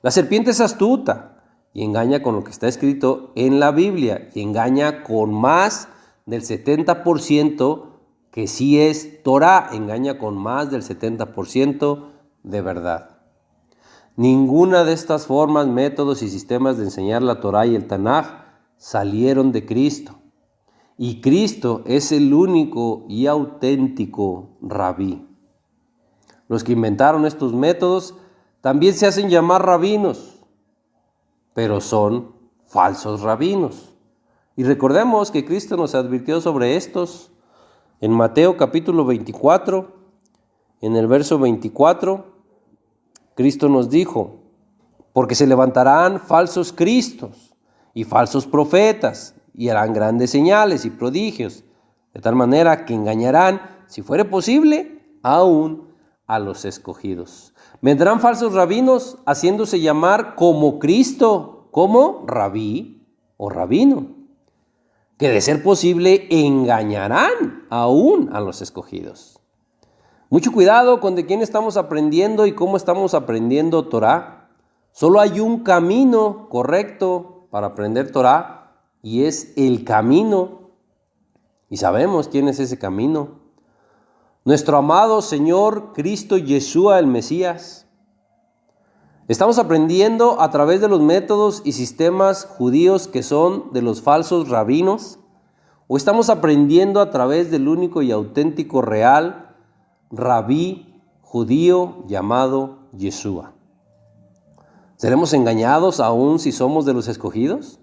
La serpiente es astuta y engaña con lo que está escrito en la Biblia y engaña con más del 70% que sí es Torah, engaña con más del 70% de verdad. Ninguna de estas formas, métodos y sistemas de enseñar la Torah y el Tanaj salieron de Cristo. Y Cristo es el único y auténtico rabí. Los que inventaron estos métodos también se hacen llamar rabinos, pero son falsos rabinos. Y recordemos que Cristo nos advirtió sobre estos en Mateo capítulo 24, en el verso 24, Cristo nos dijo, porque se levantarán falsos cristos y falsos profetas y harán grandes señales y prodigios, de tal manera que engañarán, si fuere posible, aún a los escogidos. Vendrán falsos rabinos haciéndose llamar como Cristo, como rabí o rabino, que de ser posible engañarán aún a los escogidos. Mucho cuidado con de quién estamos aprendiendo y cómo estamos aprendiendo Torah. Solo hay un camino correcto para aprender Torah y es el camino. Y sabemos quién es ese camino. Nuestro amado Señor Cristo Yeshua el Mesías. Estamos aprendiendo a través de los métodos y sistemas judíos que son de los falsos rabinos, o estamos aprendiendo a través del único y auténtico real rabí judío llamado Yeshua. ¿Seremos engañados aún si somos de los escogidos?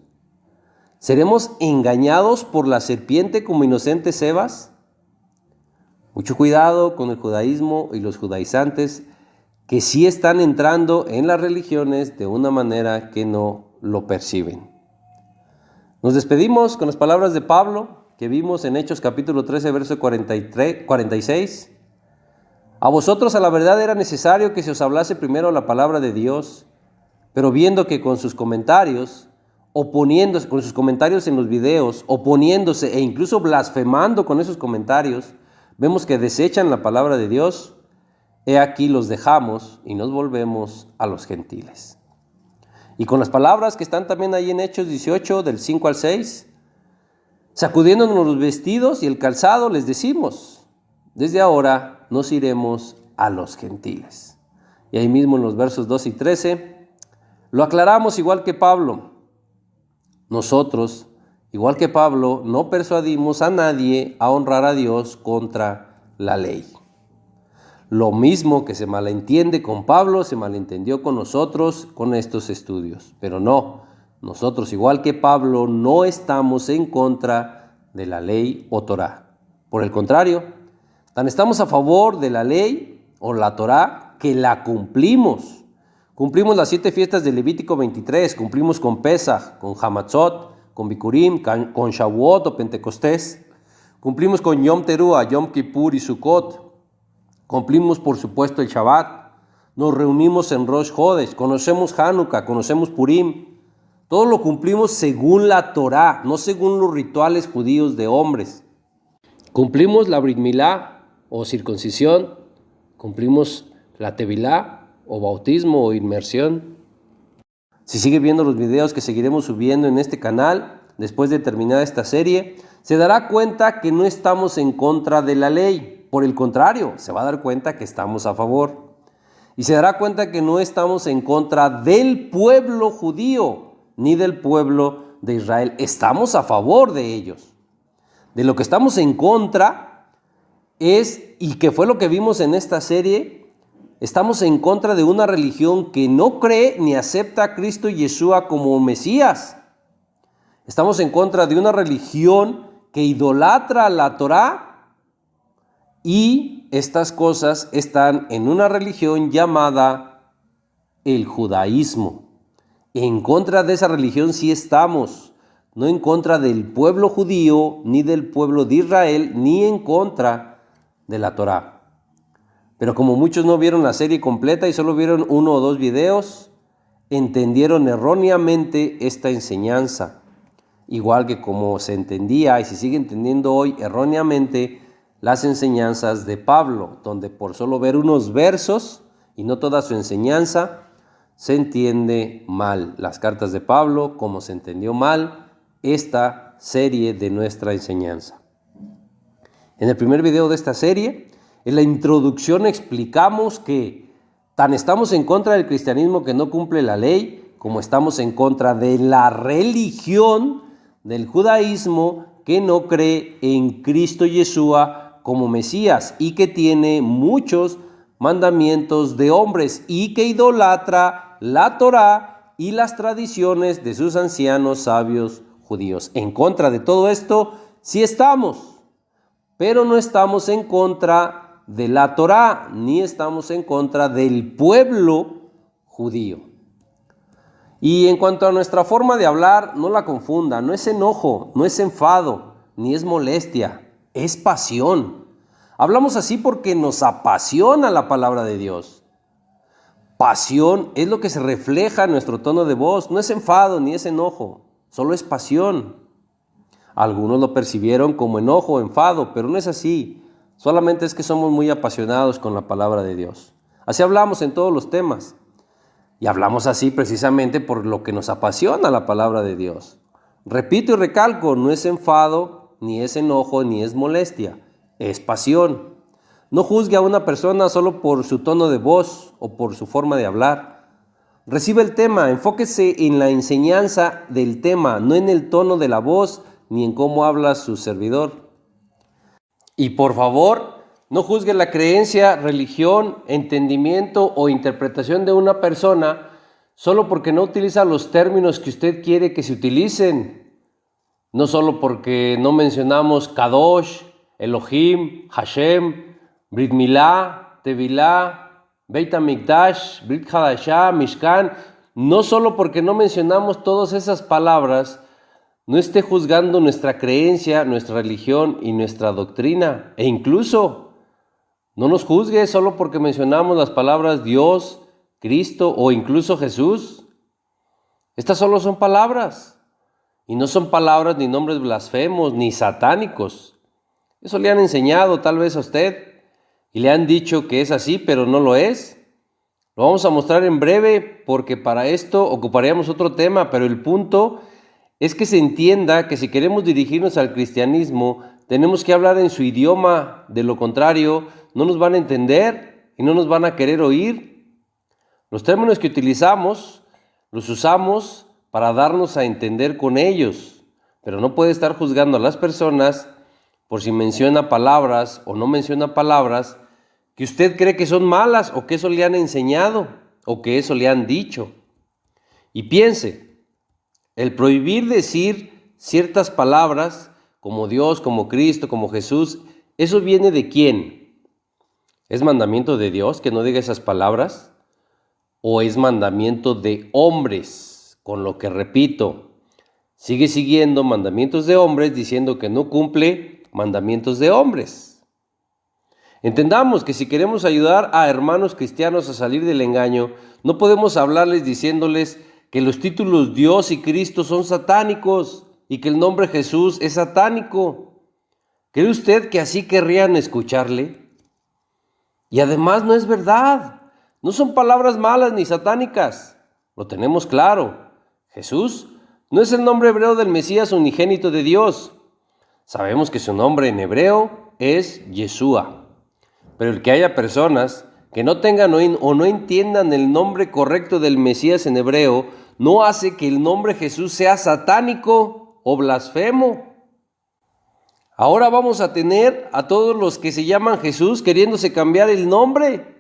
¿Seremos engañados por la serpiente como inocentes Evas? Mucho cuidado con el judaísmo y los judaizantes que sí están entrando en las religiones de una manera que no lo perciben. Nos despedimos con las palabras de Pablo que vimos en Hechos capítulo 13, verso 46. A vosotros a la verdad era necesario que se os hablase primero la palabra de Dios, pero viendo que con sus comentarios, oponiéndose, con sus comentarios en los videos, oponiéndose e incluso blasfemando con esos comentarios, vemos que desechan la palabra de Dios. He aquí los dejamos y nos volvemos a los gentiles. Y con las palabras que están también ahí en Hechos 18, del 5 al 6, sacudiéndonos los vestidos y el calzado, les decimos, desde ahora nos iremos a los gentiles. Y ahí mismo en los versos 2 y 13, lo aclaramos igual que Pablo. Nosotros, igual que Pablo, no persuadimos a nadie a honrar a Dios contra la ley. Lo mismo que se malentiende con Pablo, se malentendió con nosotros con estos estudios. Pero no, nosotros igual que Pablo no estamos en contra de la ley o Torah. Por el contrario, tan estamos a favor de la ley o la Torah que la cumplimos. Cumplimos las 7 fiestas de Levítico 23, cumplimos con Pesach, con Hamatzot, con Bikurim, con Shavuot o Pentecostés. Cumplimos con Yom Teruah, Yom Kippur y Sukkot. Cumplimos, por supuesto, el Shabbat. Nos reunimos en Rosh Hodesh, conocemos Hanukkah, conocemos Purim. Todo lo cumplimos según la Torah, no según los rituales judíos de hombres. Cumplimos la Brit Milá o circuncisión, cumplimos la Tevilá o bautismo o inmersión. Si sigue viendo los videos que seguiremos subiendo en este canal, después de terminar esta serie, se dará cuenta que no estamos en contra de la ley. Por el contrario, se va a dar cuenta que estamos a favor. Y se dará cuenta que no estamos en contra del pueblo judío, ni del pueblo de Israel. Estamos a favor de ellos. De lo que estamos en contra es, y que fue lo que vimos en esta serie, estamos en contra de una religión que no cree ni acepta a Cristo Yeshua como Mesías. Estamos en contra de una religión que idolatra la Torá, y estas cosas están en una religión llamada el judaísmo. En contra de esa religión sí estamos, no en contra del pueblo judío, ni del pueblo de Israel, ni en contra de la Torá. Pero como muchos no vieron la serie completa y solo vieron 1 o 2 videos, entendieron erróneamente esta enseñanza. igual que como se entendía y se sigue entendiendo hoy erróneamente las enseñanzas de Pablo, donde por solo ver unos versos y no toda su enseñanza, se entiende mal las cartas de Pablo, como se entendió mal esta serie de nuestra enseñanza. En el primer video de esta serie, en la introducción explicamos que tan estamos en contra del cristianismo que no cumple la ley, como estamos en contra de la religión del judaísmo que no cree en Cristo Yeshua como Mesías y que tiene muchos mandamientos de hombres y que idolatra la Torá y las tradiciones de sus ancianos sabios judíos. En contra de todo esto sí estamos, pero no estamos en contra de la Torá, ni estamos en contra del pueblo judío. Y en cuanto a nuestra forma de hablar, no la confunda, no es enojo, no es enfado, ni es molestia, es pasión. Hablamos así porque nos apasiona la palabra de Dios. Pasión es lo que se refleja en nuestro tono de voz, no es enfado ni es enojo, solo es pasión. Algunos lo percibieron como enojo o enfado, pero no es así. Solamente es que somos muy apasionados con la palabra de Dios. Así hablamos en todos los temas. Y hablamos así precisamente por lo que nos apasiona la palabra de Dios. Repito y recalco, no es enfado, ni es enojo, ni es molestia. Es pasión. No juzgue a una persona solo por su tono de voz o por su forma de hablar. Reciba el tema, enfóquese en la enseñanza del tema, no en el tono de la voz ni en cómo habla su servidor. Y por favor, no juzgue la creencia, religión, entendimiento o interpretación de una persona solo porque no utiliza los términos que usted quiere que se utilicen. No solo porque no mencionamos Kadosh, Elohim, Hashem, Brit Milá, Tevilá, Beit HaMikdash, Brit Hadashah, Mishkan. No solo porque no mencionamos todas esas palabras, no esté juzgando nuestra creencia, nuestra religión y nuestra doctrina. E incluso no nos juzgue solo porque mencionamos las palabras Dios, Cristo o incluso Jesús. Estas solo son palabras. Y no son palabras ni nombres blasfemos ni satánicos. Eso le han enseñado tal vez a usted y le han dicho que es así, pero no lo es. Lo vamos a mostrar en breve porque para esto ocuparíamos otro tema, pero el punto es que se entienda que si queremos dirigirnos al cristianismo, tenemos que hablar en su idioma, de lo contrario, no nos van a entender y no nos van a querer oír. Los términos que utilizamos, los usamos para darnos a entender con ellos, pero no puede estar juzgando a las personas por si menciona palabras o no menciona palabras que usted cree que son malas o que eso le han enseñado o que eso le han dicho. Y piense, el prohibir decir ciertas palabras como Dios, como Cristo, como Jesús, ¿eso viene de quién? ¿Es mandamiento de Dios que no diga esas palabras? ¿O es mandamiento de hombres? Con lo que repito, sigue siguiendo mandamientos de hombres diciendo que no cumple mandamientos de hombres. Entendamos que si queremos ayudar a hermanos cristianos a salir del engaño, no podemos hablarles diciéndoles que los títulos Dios y Cristo son satánicos y que el nombre Jesús es satánico. ¿Cree usted que así querrían escucharle? Y además no es verdad. No son palabras malas ni satánicas. Lo tenemos claro. Jesús no es el nombre hebreo del Mesías unigénito de Dios. Sabemos que su nombre en hebreo es Yeshua. Pero el que haya personas que no tengan o no entiendan el nombre correcto del Mesías en hebreo, no hace que el nombre Jesús sea satánico o blasfemo. Ahora vamos a tener a todos los que se llaman Jesús queriéndose cambiar el nombre,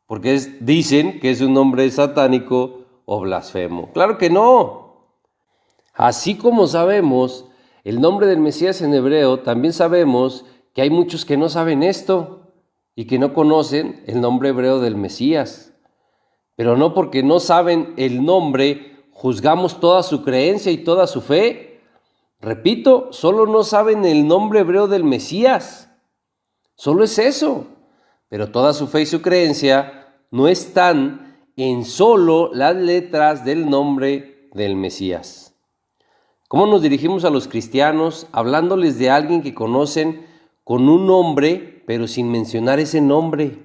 porque dicen que es un nombre satánico o blasfemo. Claro que no. Así como sabemos el nombre del Mesías en hebreo, también sabemos que hay muchos que no saben esto y que no conocen el nombre hebreo del Mesías. Pero no porque no saben el nombre, juzgamos toda su creencia y toda su fe. Repito, solo no saben el nombre hebreo del Mesías. Solo es eso. Pero toda su fe y su creencia no están en solo las letras del nombre del Mesías. ¿Cómo nos dirigimos a los cristianos hablándoles de alguien que conocen con un nombre, pero sin mencionar ese nombre?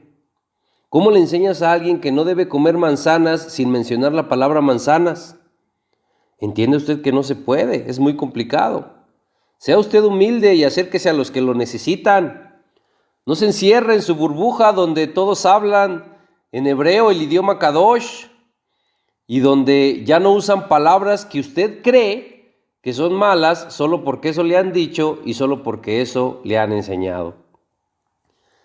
¿Cómo le enseñas a alguien que no debe comer manzanas sin mencionar la palabra manzanas? ¿Entiende usted que no se puede? Es muy complicado. Sea usted humilde y acérquese a los que lo necesitan. No se encierre en su burbuja donde todos hablan en hebreo, el idioma Kadosh, y donde ya no usan palabras que usted cree que son malas solo porque eso le han dicho y solo porque eso le han enseñado.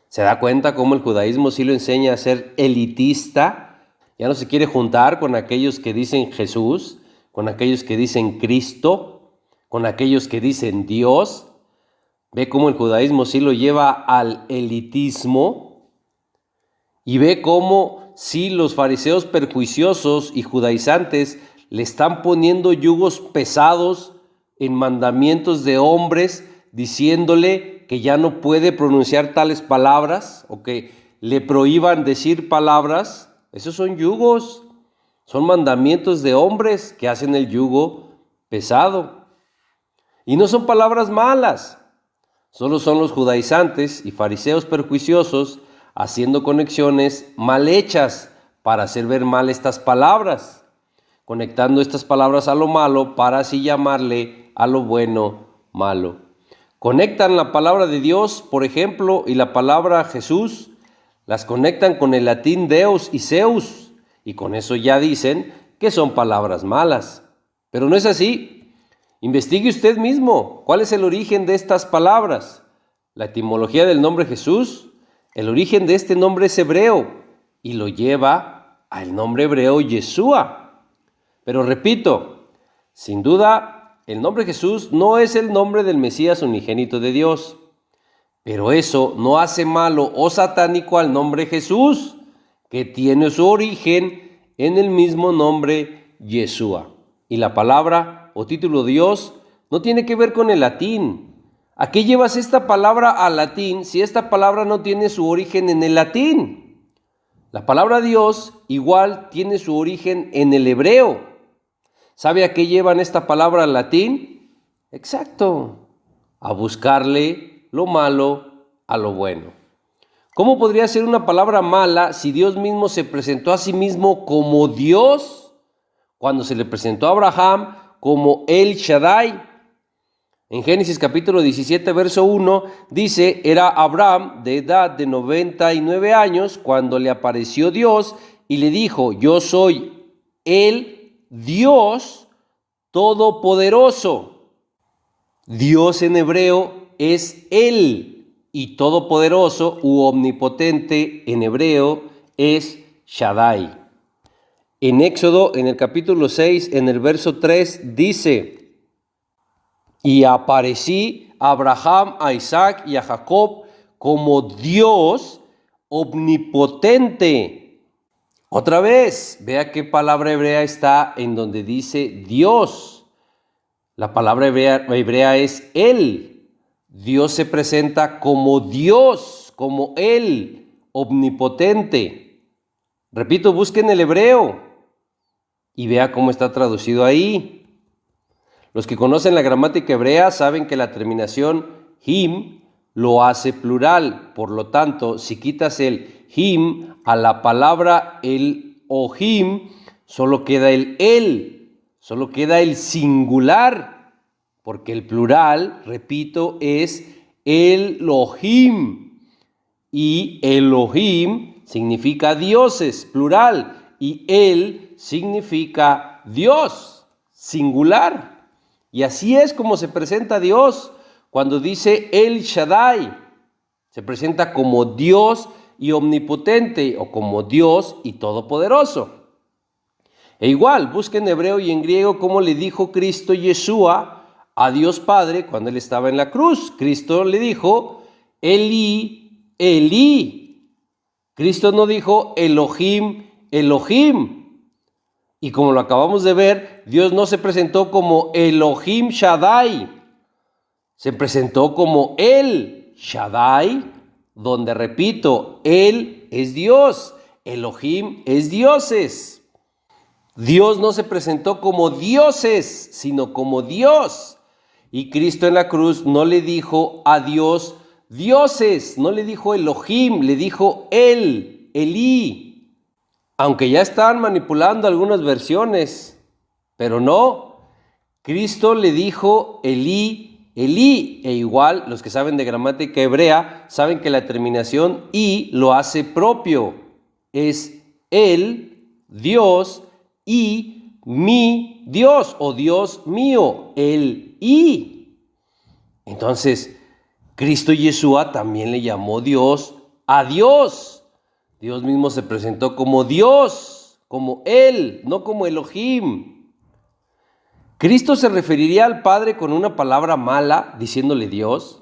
¿Se da cuenta cómo el judaísmo sí lo enseña a ser elitista? Ya no se quiere juntar con aquellos que dicen Jesús, con aquellos que dicen Cristo, con aquellos que dicen Dios. Ve cómo el judaísmo sí lo lleva al elitismo y ve cómo sí los fariseos perjuiciosos y judaizantes le están poniendo yugos pesados en mandamientos de hombres, diciéndole que ya no puede pronunciar tales palabras o que le prohíban decir palabras. Esos son yugos, son mandamientos de hombres que hacen el yugo pesado. Y no son palabras malas, solo son los judaizantes y fariseos perjuiciosos haciendo conexiones mal hechas para hacer ver mal estas palabras, conectando estas palabras a lo malo para así llamarle a lo bueno malo. Conectan la palabra de Dios, por ejemplo, y la palabra Jesús, las conectan con el latín Deus y Zeus, y con eso ya dicen que son palabras malas. Pero no es así. Investigue usted mismo cuál es el origen de estas palabras. La etimología del nombre Jesús, el origen de este nombre es hebreo y lo lleva al nombre hebreo Yeshua. Pero repito, sin duda, el nombre Jesús no es el nombre del Mesías unigénito de Dios. Pero eso no hace malo o satánico al nombre Jesús, que tiene su origen en el mismo nombre Yeshua. Y la palabra o título Dios no tiene que ver con el latín. ¿A qué llevas esta palabra al latín si esta palabra no tiene su origen en el latín? La palabra Dios igual tiene su origen en el hebreo. ¿Sabe a qué llevan esta palabra al latín? Exacto, a buscarle lo malo a lo bueno. ¿Cómo podría ser una palabra mala si Dios mismo se presentó a sí mismo como Dios cuando se le presentó a Abraham como El Shaddai? En Génesis capítulo 17, verso 1, dice, era Abraham de edad de 99 años cuando le apareció Dios y le dijo, yo soy el Dios Todopoderoso. Dios en hebreo es Él y Todopoderoso u Omnipotente en hebreo es Shaddai. En Éxodo, en el capítulo 6, en el verso 3, dice, y aparecí a Abraham, a Isaac y a Jacob como Dios omnipotente. Otra vez, vea qué palabra hebrea está en donde dice Dios. La palabra hebrea es Él. Dios se presenta como Dios, como Él, omnipotente. Repito, busquen el hebreo y vea cómo está traducido ahí. Los que conocen la gramática hebrea saben que la terminación him lo hace plural. Por lo tanto, si quitas el him a la palabra el ohim, solo queda el él, solo queda el singular, porque el plural, repito, es Elohim, y Elohim significa dioses, plural, y él significa Dios, singular. Y así es como se presenta Dios cuando dice El Shaddai. Se presenta como Dios y omnipotente o como Dios y todopoderoso. E igual, busca en hebreo y en griego cómo le dijo Cristo Yeshua a Dios Padre cuando Él estaba en la cruz. Cristo le dijo, Eli, Eli. Cristo no dijo Elohim, Elohim. Y como lo acabamos de ver, Dios no se presentó como Elohim Shaddai. Se presentó como El Shaddai, donde, repito, Él es Dios, Elohim es dioses. Dios no se presentó como dioses, sino como Dios. Y Cristo en la cruz no le dijo a Dios dioses, no le dijo Elohim, le dijo Él, Elí. Aunque ya están manipulando algunas versiones, pero no. Cristo le dijo Elí, Elí, e igual los que saben de gramática hebrea saben que la terminación I lo hace propio. Es Él, Dios, y mi Dios o Dios mío, el I. Entonces, Cristo Yeshua también le llamó Dios a Dios. Dios mismo se presentó como Dios, como Él, no como Elohim. ¿Cristo se referiría al Padre con una palabra mala, diciéndole Dios,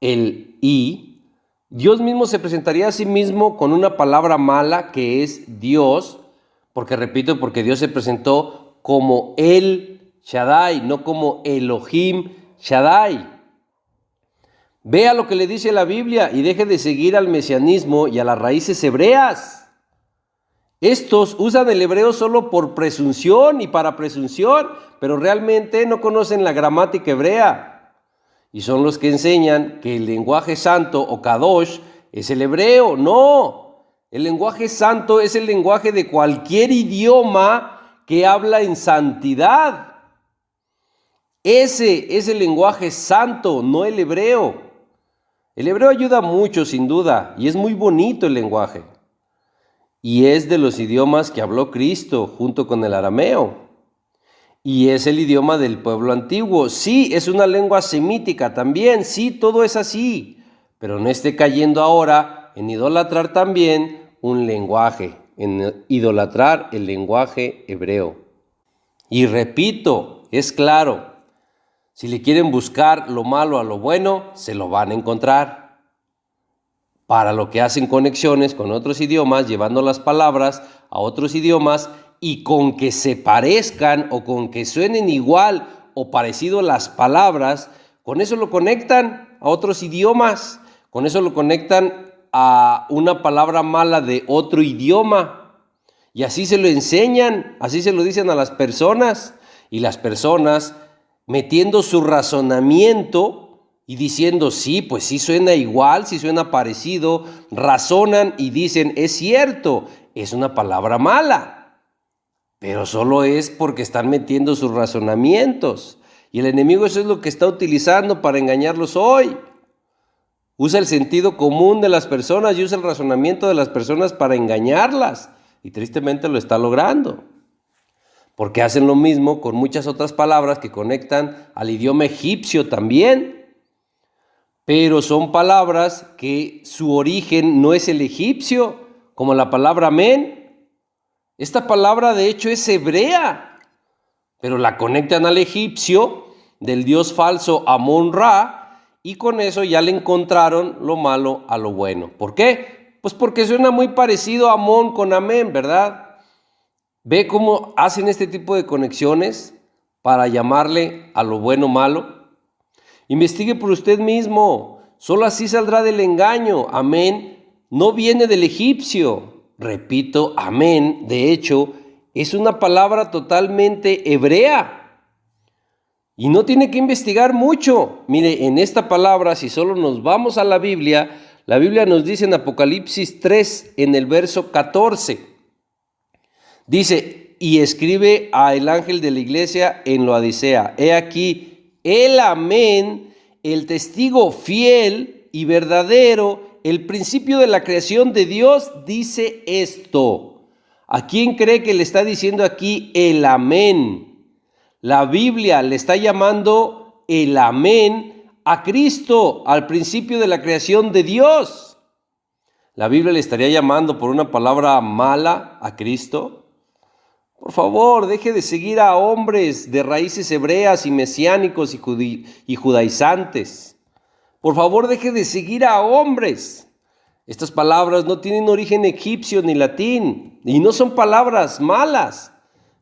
el I? Dios mismo se presentaría a sí mismo con una palabra mala que es Dios, porque repito, porque Dios se presentó como el Shaddai, no como Elohim Shaddai. Vea lo que le dice la Biblia y deje de seguir al mesianismo y a las raíces hebreas. Estos usan el hebreo solo por presunción y para presunción, pero realmente no conocen la gramática hebrea. Y son los que enseñan que el lenguaje santo o kadosh es el hebreo. No, el lenguaje santo es el lenguaje de cualquier idioma que habla en santidad. Ese es el lenguaje santo, no el hebreo. El hebreo ayuda mucho, sin duda, y es muy bonito el lenguaje. Y es de los idiomas que habló Cristo junto con el arameo. Y es el idioma del pueblo antiguo. Sí, es una lengua semítica también. Sí, todo es así. Pero no esté cayendo ahora en idolatrar también un lenguaje, en idolatrar el lenguaje hebreo. Y repito, es claro, si le quieren buscar lo malo a lo bueno, se lo van a encontrar. Para lo que hacen conexiones con otros idiomas, llevando las palabras a otros idiomas y con que se parezcan o con que suenen igual o parecido las palabras, con eso lo conectan a otros idiomas, con eso lo conectan a una palabra mala de otro idioma. Y así se lo enseñan, así se lo dicen a las personas. Y las personas, metiendo su razonamiento y diciendo, sí, pues sí suena igual, sí suena parecido, razonan y dicen, es cierto, es una palabra mala. Pero solo es porque están metiendo sus razonamientos. Y el enemigo eso es lo que está utilizando para engañarlos hoy. Usa el sentido común de las personas y usa el razonamiento de las personas para engañarlas. Y tristemente lo está logrando. Porque hacen lo mismo con muchas otras palabras que conectan al idioma egipcio también. Pero son palabras que su origen no es el egipcio, como la palabra amén. Esta palabra de hecho es hebrea, pero la conectan al egipcio del dios falso Amón-Ra, y con eso ya le encontraron lo malo a lo bueno. ¿Por qué? Pues porque suena muy parecido a Amón con amén, ¿verdad? ¿Ve cómo hacen este tipo de conexiones para llamarle a lo bueno malo? Investigue por usted mismo, solo así saldrá del engaño. Amén no viene del egipcio. Repito, amén, de hecho, es una palabra totalmente hebrea. Y no tiene que investigar mucho. Mire, en esta palabra, si solo nos vamos a la Biblia nos dice en Apocalipsis 3, en el verso 14. Dice, y escribe al ángel de la iglesia en Laodicea, he aquí, el amén, el testigo fiel y verdadero, el principio de la creación de Dios, dice esto. ¿A quién cree que le está diciendo aquí el amén? La Biblia le está llamando el amén a Cristo, al principio de la creación de Dios. ¿La Biblia le estaría llamando por una palabra mala a Cristo? Por favor, deje de seguir a hombres de raíces hebreas y mesiánicos y judaizantes. Por favor, deje de seguir a hombres. Estas palabras no tienen origen egipcio ni latín y no son palabras malas.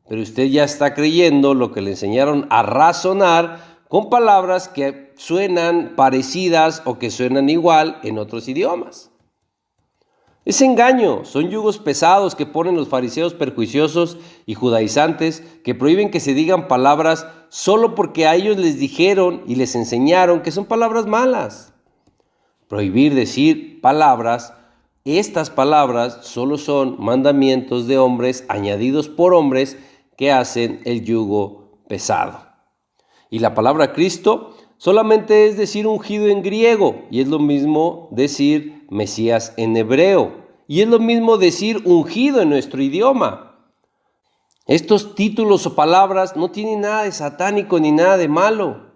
Pero usted ya está creyendo lo que le enseñaron a razonar con palabras que suenan parecidas o que suenan igual en otros idiomas. Es engaño, son yugos pesados que ponen los fariseos perjuiciosos y judaizantes que prohíben que se digan palabras solo porque a ellos les dijeron y les enseñaron que son palabras malas. Prohibir decir palabras, estas palabras solo son mandamientos de hombres añadidos por hombres que hacen el yugo pesado. Y la palabra Cristo solamente es decir ungido en griego, y es lo mismo decir Mesías en hebreo, y es lo mismo decir ungido en nuestro idioma. Estos títulos o palabras no tienen nada de satánico ni nada de malo,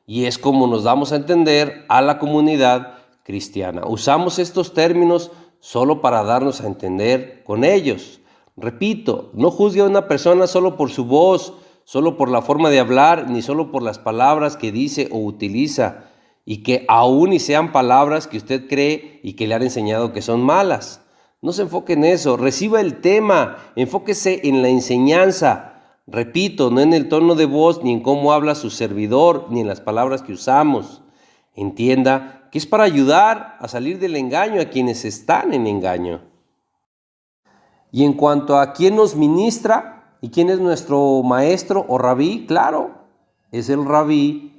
y es como nos damos a entender a la comunidad cristiana. Usamos estos términos solo para darnos a entender con ellos. Repito, no juzgue a una persona solo por su voz, solo por la forma de hablar, ni solo por las palabras que dice o utiliza, y que aún y sean palabras que usted cree y que le han enseñado que son malas. No se enfoque en eso, reciba el tema, enfóquese en la enseñanza. Repito, no en el tono de voz, ni en cómo habla su servidor, ni en las palabras que usamos. Entienda que es para ayudar a salir del engaño a quienes están en engaño. Y en cuanto a quién nos ministra, ¿y quién es nuestro maestro o rabí? Claro, es el rabí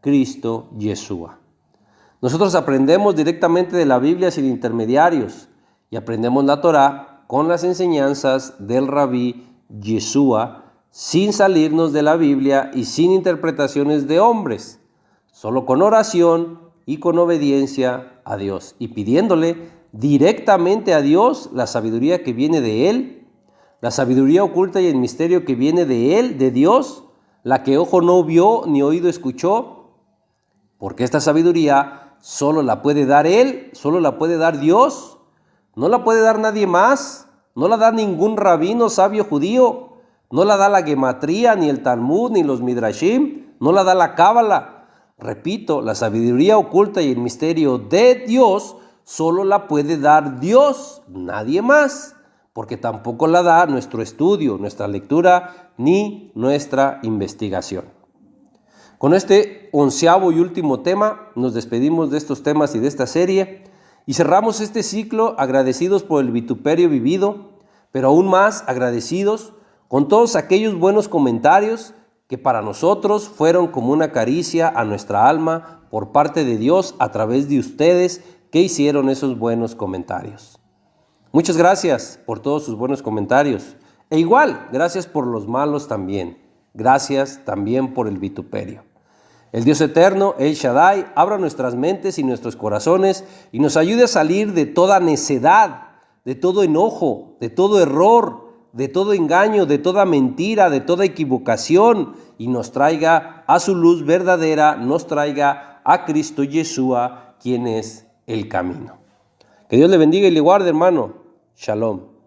Cristo Yeshua. Nosotros aprendemos directamente de la Biblia sin intermediarios y aprendemos la Torá con las enseñanzas del rabí Yeshua sin salirnos de la Biblia y sin interpretaciones de hombres, solo con oración y con obediencia a Dios y pidiéndole directamente a Dios la sabiduría que viene de Él, la sabiduría oculta y el misterio que viene de Él, de Dios, la que ojo no vio ni oído escuchó, porque esta sabiduría solo la puede dar Él, solo la puede dar Dios, no la puede dar nadie más, no la da ningún rabino sabio judío, no la da la gematría, ni el Talmud, ni los Midrashim, no la da la Cábala. Repito, la sabiduría oculta y el misterio de Dios solo la puede dar Dios, nadie más, porque tampoco la da nuestro estudio, nuestra lectura, ni nuestra investigación. Con este 11º y último tema, nos despedimos de estos temas y de esta serie, y cerramos este ciclo agradecidos por el vituperio vivido, pero aún más agradecidos con todos aquellos buenos comentarios que para nosotros fueron como una caricia a nuestra alma por parte de Dios a través de ustedes que hicieron esos buenos comentarios. Muchas gracias por todos sus buenos comentarios. E igual, gracias por los malos también. Gracias también por el vituperio. El Dios eterno, El Shaddai, abra nuestras mentes y nuestros corazones y nos ayude a salir de toda necedad, de todo enojo, de todo error, de todo engaño, de toda mentira, de toda equivocación y nos traiga a su luz verdadera, nos traiga a Cristo Yeshua, quien es el camino. Que Dios le bendiga y le guarde, hermano. Shalom.